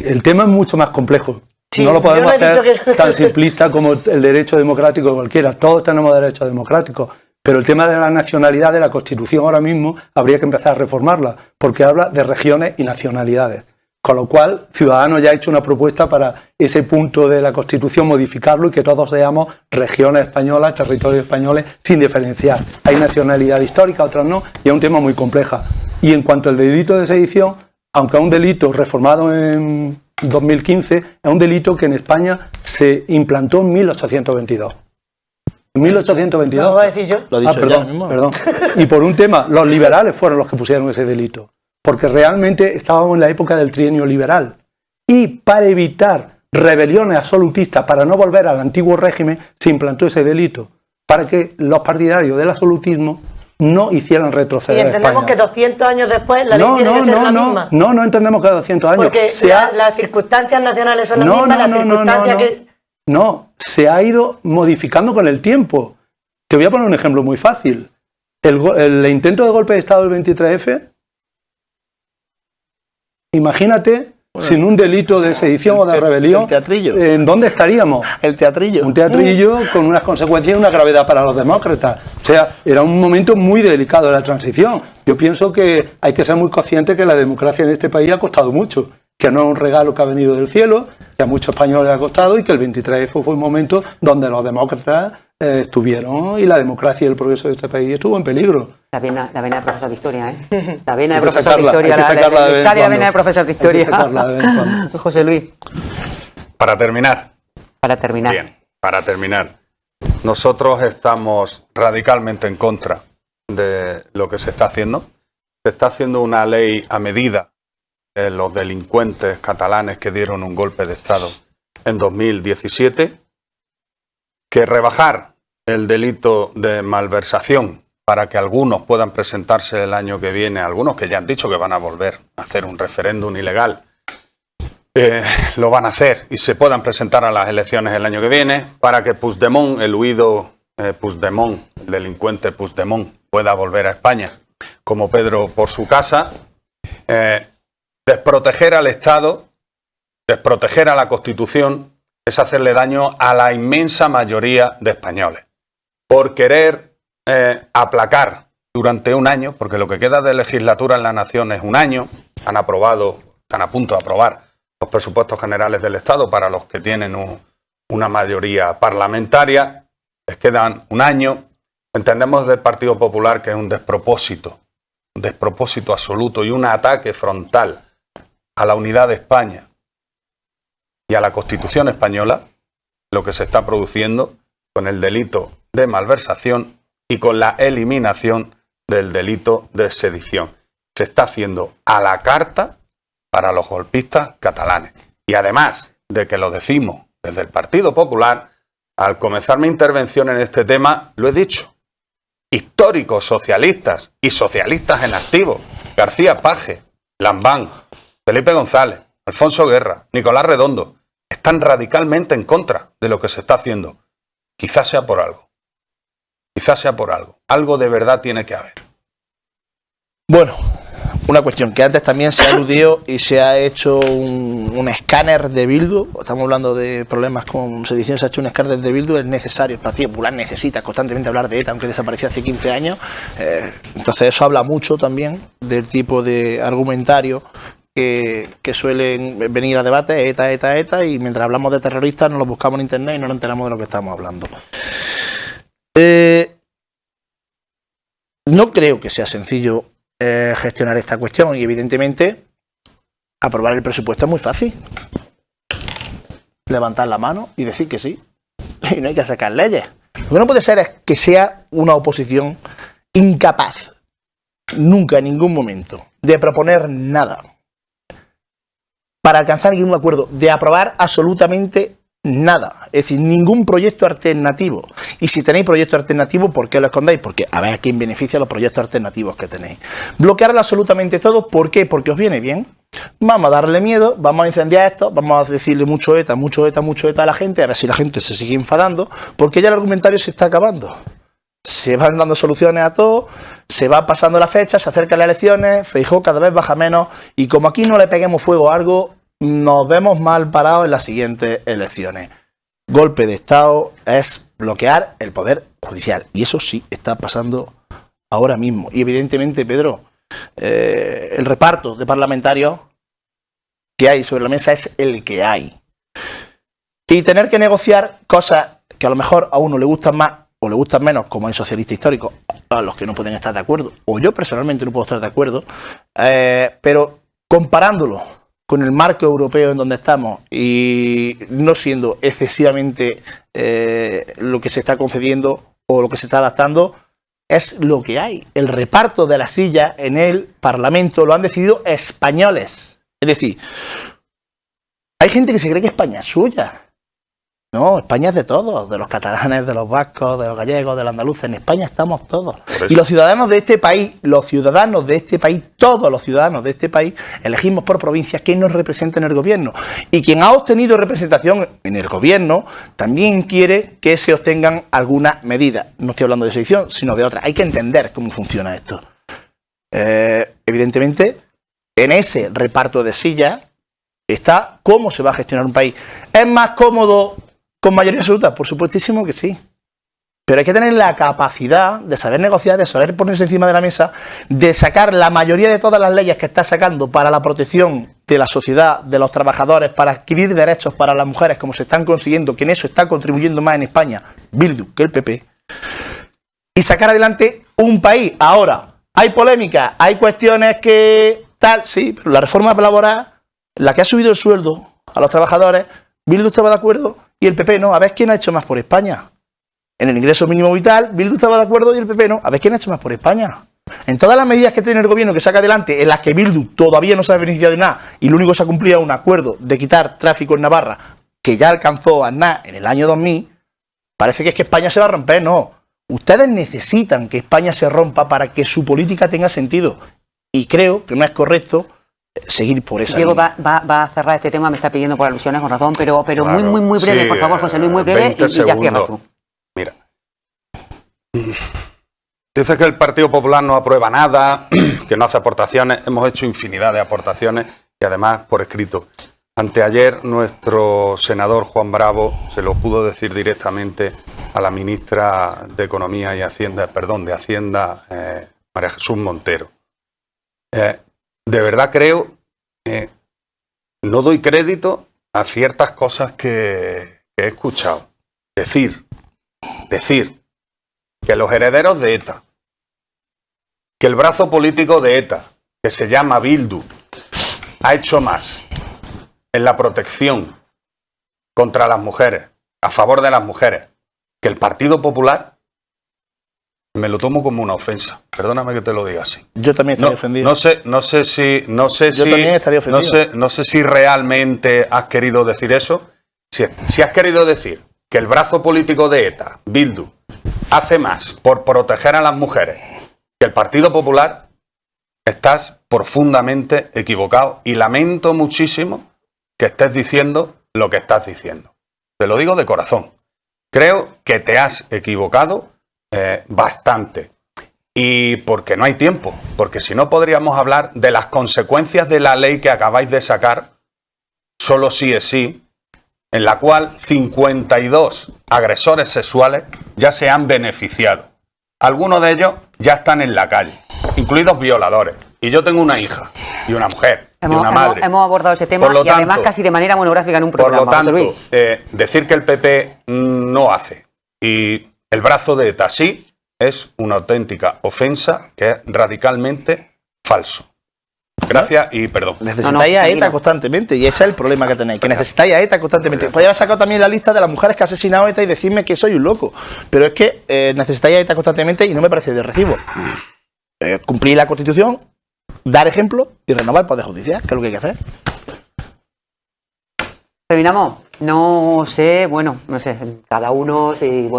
el tema es mucho más complejo. Sí, no lo podemos hacer tan simplista como el derecho democrático cualquiera. Todos tenemos derechos democráticos. Pero el tema de la nacionalidad de la Constitución ahora mismo habría que empezar a reformarla, porque habla de regiones y nacionalidades. Con lo cual, Ciudadanos ya ha hecho una propuesta para ese punto de la Constitución modificarlo y que todos seamos regiones españolas, territorios españoles, sin diferenciar. Hay nacionalidad histórica, otras no, y es un tema muy complejo. Y en cuanto al delito de sedición, aunque es un delito reformado en 2015, es un delito que en España se implantó en 1822. En 1822. ¿Lo voy a decir yo? Lo he dicho perdón, ya mismo. Perdón. Y por un tema, los liberales fueron los que pusieron ese delito. Porque realmente estábamos en la época del trienio liberal. Y para evitar rebeliones absolutistas, para no volver al antiguo régimen, se implantó ese delito. Para que los partidarios del absolutismo no hicieran retroceder a España. Y entendemos que 200 años después la ley tiene que ser la misma. No entendemos que 200 años. Porque las circunstancias nacionales son las mismas, las circunstancias que... No, se ha ido modificando con el tiempo. Te voy a poner un ejemplo muy fácil. El intento de golpe de Estado del 23F, imagínate, sin un delito de sedición o de rebelión, el teatrillo. ¿En dónde estaríamos? El teatrillo. Un teatrillo con unas consecuencias y una gravedad para los demócratas. O sea, era un momento muy delicado de la transición. Yo pienso que hay que ser muy consciente que la democracia en este país ha costado mucho, que no es un regalo que ha venido del cielo, que a muchos españoles le ha costado, y que el 23F fue un momento donde los demócratas estuvieron, y la democracia y el progreso de este país estuvo en peligro. La vena de profesor de historia, ¿eh? La vena de profesor de historia. La vena de profesor de historia. Hay que sacarla de vez en cuando. José Luis. Para terminar, Para terminar. Bien, para terminar. Nosotros estamos radicalmente en contra de lo que se está haciendo. Se está haciendo una ley a medida de los delincuentes catalanes que dieron un golpe de Estado en 2017, que rebajar el delito de malversación para que algunos puedan presentarse el año que viene, algunos que ya han dicho que van a volver a hacer un referéndum ilegal, lo van a hacer y se puedan presentar a las elecciones el año que viene, para que Puigdemont, el huido Puigdemont, el delincuente Puigdemont, pueda volver a España como Pedro por su casa. Desproteger al Estado, desproteger a la Constitución, es hacerle daño a la inmensa mayoría de españoles. Por querer aplacar durante un año, porque lo que queda de legislatura en la nación es un año, están a punto de aprobar los presupuestos generales del Estado para los que tienen una mayoría parlamentaria, les quedan un año. Entendemos del Partido Popular que es un despropósito absoluto y un ataque frontal a la unidad de España y a la Constitución española, lo que se está produciendo con el delito de malversación y con la eliminación del delito de sedición. Se está haciendo a la carta para los golpistas catalanes. Y además de que lo decimos desde el Partido Popular, al comenzar mi intervención en este tema, lo he dicho. Históricos socialistas y socialistas en activo, García Paje, Lambán, Felipe González, Alfonso Guerra, Nicolás Redondo, están radicalmente en contra de lo que se está haciendo. Quizás sea por algo. Quizás sea por algo. Algo de verdad tiene que haber. Bueno, una cuestión que antes también se ha aludido y se ha hecho un escáner de Bildu. Estamos hablando de problemas con sedición, se ha hecho un escáner de Bildu, es necesario. El Partido Popular necesita constantemente hablar de ETA, aunque desapareció hace 15 años. Entonces eso habla mucho también del tipo de argumentario que suelen venir a debate, ETA, y mientras hablamos de terroristas nos lo buscamos en internet y no nos enteramos de lo que estamos hablando. No creo que sea sencillo gestionar esta cuestión y evidentemente aprobar el presupuesto es muy fácil. Levantar la mano y decir que sí. Y no hay que sacar leyes. Lo que no puede ser es que sea una oposición incapaz, nunca en ningún momento, de proponer nada para alcanzar ningún acuerdo, de aprobar absolutamente nada, es decir, ningún proyecto alternativo. Y si tenéis proyectos alternativos, ¿por qué lo escondéis? Porque a ver a quién beneficia los proyectos alternativos que tenéis. Bloquearlo absolutamente todo, ¿por qué? Porque os viene bien. Vamos a darle miedo, vamos a incendiar esto, vamos a decirle mucho ETA a la gente, a ver si la gente se sigue enfadando, porque ya el argumentario se está acabando. Se van dando soluciones a todo, se va pasando la fecha, se acercan las elecciones, Feijóo cada vez baja menos, y como aquí no le peguemos fuego a algo, nos vemos mal parados en las siguientes elecciones. Golpe de Estado es bloquear el poder judicial, y eso sí está pasando ahora mismo. Y evidentemente, Pedro, el reparto de parlamentarios que hay sobre la mesa es el que hay. Y tener que negociar cosas que a lo mejor a uno le gustan más o le gustan menos, como hay socialistas históricos, a los que no pueden estar de acuerdo, o yo personalmente no puedo estar de acuerdo, pero comparándolo con el marco europeo en donde estamos y no siendo excesivamente lo que se está concediendo o lo que se está adaptando, es lo que hay. El reparto de la silla en el Parlamento lo han decidido españoles. Es decir, hay gente que se cree que España es suya. No, España es de todos, de los catalanes, de los vascos, de los gallegos, de los andaluces. En España estamos todos. Y los ciudadanos de este país, todos los ciudadanos de este país, elegimos por provincias quién nos representa en el gobierno. Y quien ha obtenido representación en el gobierno también quiere que se obtengan algunas medidas. No estoy hablando de sedición, sino de otras. Hay que entender cómo funciona esto. Evidentemente, en ese reparto de sillas está cómo se va a gestionar un país. ¿Es más cómodo con mayoría absoluta? Por supuestísimo que sí. Pero hay que tener la capacidad de saber negociar, de saber ponerse encima de la mesa, de sacar la mayoría de todas las leyes que está sacando para la protección de la sociedad, de los trabajadores, para adquirir derechos para las mujeres, como se están consiguiendo, que en eso está contribuyendo más en España Bildu que el PP, y sacar adelante un país. Ahora, hay polémica, hay cuestiones que tal, sí, pero la reforma laboral, la que ha subido el sueldo a los trabajadores, Bildu estaba de acuerdo y el PP no. A ver quién ha hecho más por España. En el ingreso mínimo vital, Bildu estaba de acuerdo y el PP no. A ver quién ha hecho más por España. En todas las medidas que tiene el gobierno que saca adelante, en las que Bildu todavía no se ha beneficiado de nada y lo único que se ha cumplido es un acuerdo de quitar tráfico en Navarra, que ya alcanzó Aznar en el año 2000, parece que es que España se va a romper. No. Ustedes necesitan que España se rompa para que su política tenga sentido. Y creo que no es correcto seguir por esa Diego línea. va a cerrar este tema, me está pidiendo por alusiones con razón, pero Claro, muy breve, sí, por favor, José Luis, muy breve 20 y ya cierras segundos. tú. Mira. Dice que el Partido Popular no aprueba nada, que no hace aportaciones. Hemos hecho infinidad de aportaciones y además por escrito. Anteayer nuestro senador Juan Bravo se lo pudo decir directamente a la ministra de Economía y Hacienda, de Hacienda, María Jesús Montero. De verdad creo que no doy crédito a ciertas cosas que he escuchado. Decir que los herederos de ETA, que el brazo político de ETA, que se llama Bildu, ha hecho más en la protección contra las mujeres, a favor de las mujeres, que el Partido Popular, me lo tomo como una ofensa. Perdóname que te lo diga así. Yo también estaría ofendido. No sé si también estaría ofendido. no sé si realmente has querido decir eso. Si has querido decir que el brazo político de ETA, Bildu, hace más por proteger a las mujeres que el Partido Popular, estás profundamente equivocado y lamento muchísimo que estés diciendo lo que estás diciendo. Te lo digo de corazón. Creo que te has equivocado bastante. Y porque no hay tiempo, porque si no podríamos hablar de las consecuencias de la ley que acabáis de sacar, solo sí es sí, en la cual 52 agresores sexuales ya se han beneficiado. Algunos de ellos ya están en la calle, incluidos violadores. Y yo tengo una hija y una mujer y una madre. Hemos abordado ese tema Por lo y además tanto, casi de manera monográfica en un programa. Por lo tanto, José Luis. decir que el PP no hace y el brazo de ETA sí es una auténtica ofensa que es radicalmente falso. Gracias y perdón. Necesitáis a ETA constantemente y ese es el problema que tenéis, que necesitáis a ETA constantemente. Podría haber sacado también la lista de las mujeres que ha asesinado ETA y decirme que soy un loco, pero es que necesitáis a ETA constantemente y no me parece de recibo. Cumplir la Constitución, dar ejemplo y renovar el Poder Judicial, que es lo que hay que hacer. Terminamos. No sé, cada uno, si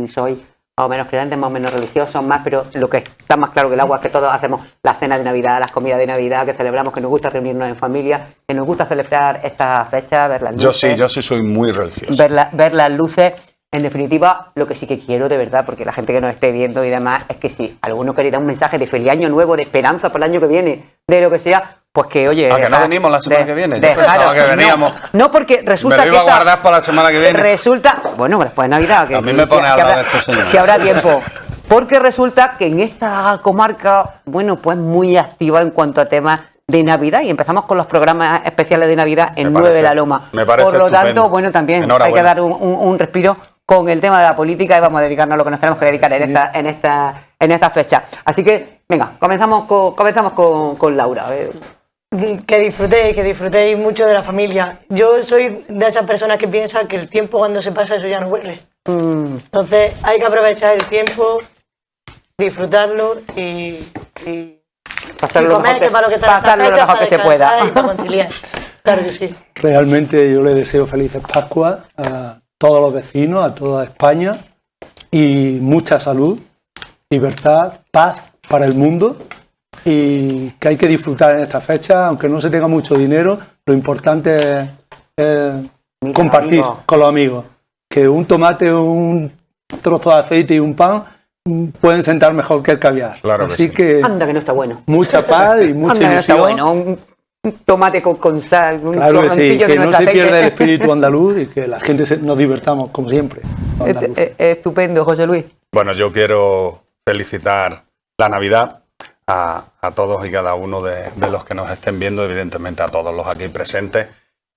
soy más o menos creyentes, más o menos religiosos, más, pero lo que está más claro que el agua es que todos hacemos las cenas de Navidad, las comidas de Navidad, que celebramos, que nos gusta reunirnos en familia, que nos gusta celebrar esta fecha, ver las luces. Yo sí soy muy religioso. Ver las luces. En definitiva, lo que sí que quiero de verdad, porque la gente que nos esté viendo y demás, es que si alguno quiere dar un mensaje de feliz año nuevo, de esperanza por el año que viene, de lo que sea, pues que oye... que no venimos la semana que viene. Yo pensaba que veníamos. No, porque resulta me que... lo iba a guardar para la semana que viene. Resulta... Bueno, después de Navidad... Que a mí me pone a hablar de este señor. Si habrá tiempo. Porque resulta que en esta comarca, pues muy activa en cuanto a temas de Navidad, y empezamos con los programas especiales de Navidad en 9 de la Loma. Me parece Por lo estupendo. tanto, también Enhorabuena. hay que dar un respiro con el tema de la política y vamos a dedicarnos a lo que nos tenemos que dedicar en esta fecha. Así que, venga, comenzamos con Laura. Que disfrutéis mucho de la familia. Yo soy de esas personas que piensan que el tiempo cuando se pasa eso ya no vuelve. Entonces hay que aprovechar el tiempo, disfrutarlo y pasarlo comer, que para lo que te pasarlo lo mejor que se pueda. Y para conciliar. Claro que sí. Realmente yo le deseo felices Pascuas a todos los vecinos, a toda España, y mucha salud, libertad, paz para el mundo, y que hay que disfrutar en esta fecha, aunque no se tenga mucho dinero, lo importante es compartir con los amigos, que un tomate, un trozo de aceite y un pan pueden sentar mejor que el caviar. Claro que Así sí. que Anda que no está bueno. mucha paz y mucha Anda que no está ilusión. bueno. Un tomate con sal, un Claro que sí, chorroncillo de que no nuestro se aceite. pierda el espíritu andaluz y que la gente nos divertamos como siempre. los andaluces. Estupendo, José Luis. Bueno, yo quiero felicitar la Navidad a todos y cada uno de los que nos estén viendo, evidentemente a todos los aquí presentes.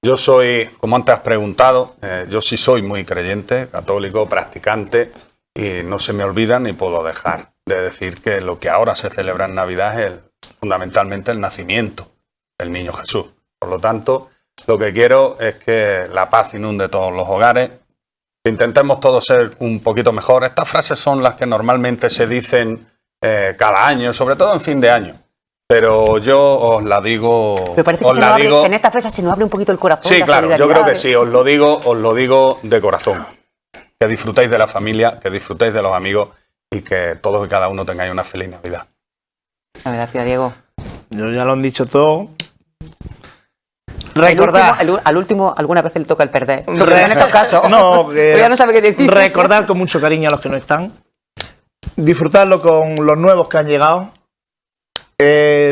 Yo soy, como antes has preguntado, yo sí soy muy creyente, católico, practicante, y no se me olvida ni puedo dejar de decir que lo que ahora se celebra en Navidad es fundamentalmente el nacimiento del niño Jesús. Por lo tanto, lo que quiero es que la paz inunde todos los hogares, que intentemos todos ser un poquito mejor. Estas frases son las que normalmente se dicen cada año, sobre todo en fin de año. Pero yo os la digo... Me parece que en esta fecha se nos abre un poquito el corazón. Sí, claro, yo creo que sí, os lo digo de corazón. Que disfrutéis de la familia, que disfrutéis de los amigos y que todos y cada uno tengáis una feliz Navidad. Gracias, Diego. Yo ya lo han dicho todo. Recordad. Al último, alguna vez le toca el perder. Sobre todo en estos casos. No, pero ya no sabe qué decir. Recordad con mucho cariño a los que no están. Disfrutadlo con los nuevos que han llegado.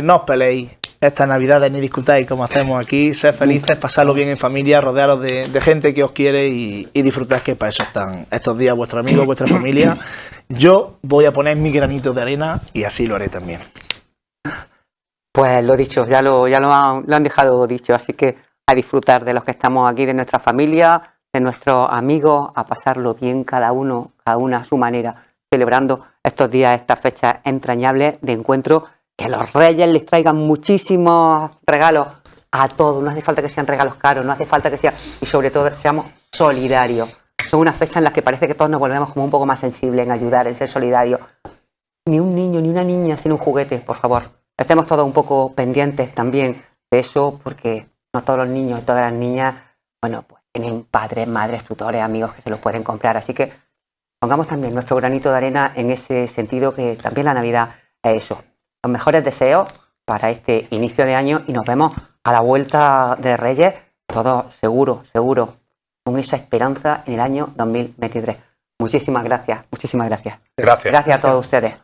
No os peleéis estas navidades ni discutáis como hacemos aquí. Sed felices, pasadlo bien en familia, rodearos de gente que os quiere y disfrutad, que para eso están estos días vuestros amigos, vuestra familia. Yo voy a poner mi granito de arena y así lo haré también. Pues lo dicho, ya lo han dejado dicho, así que a disfrutar de los que estamos aquí, de nuestra familia, de nuestros amigos, a pasarlo bien cada una a su manera, celebrando estos días, estas fechas entrañables de encuentro, que los reyes les traigan muchísimos regalos a todos, no hace falta que sean regalos caros, no hace falta que sean, y sobre todo seamos solidarios. Son unas fechas en las que parece que todos nos volvemos como un poco más sensibles en ayudar, en ser solidarios. Ni un niño, ni una niña sin un juguete, por favor. Estemos todos un poco pendientes también de eso, porque no todos los niños y todas las niñas, bueno, pues tienen padres, madres, tutores, amigos que se los pueden comprar. Así que pongamos también nuestro granito de arena en ese sentido, que también la Navidad es eso. Los mejores deseos para este inicio de año y nos vemos a la vuelta de Reyes, todos seguro, con esa esperanza en el año 2023. Muchísimas gracias. Gracias. Gracias a todos ustedes.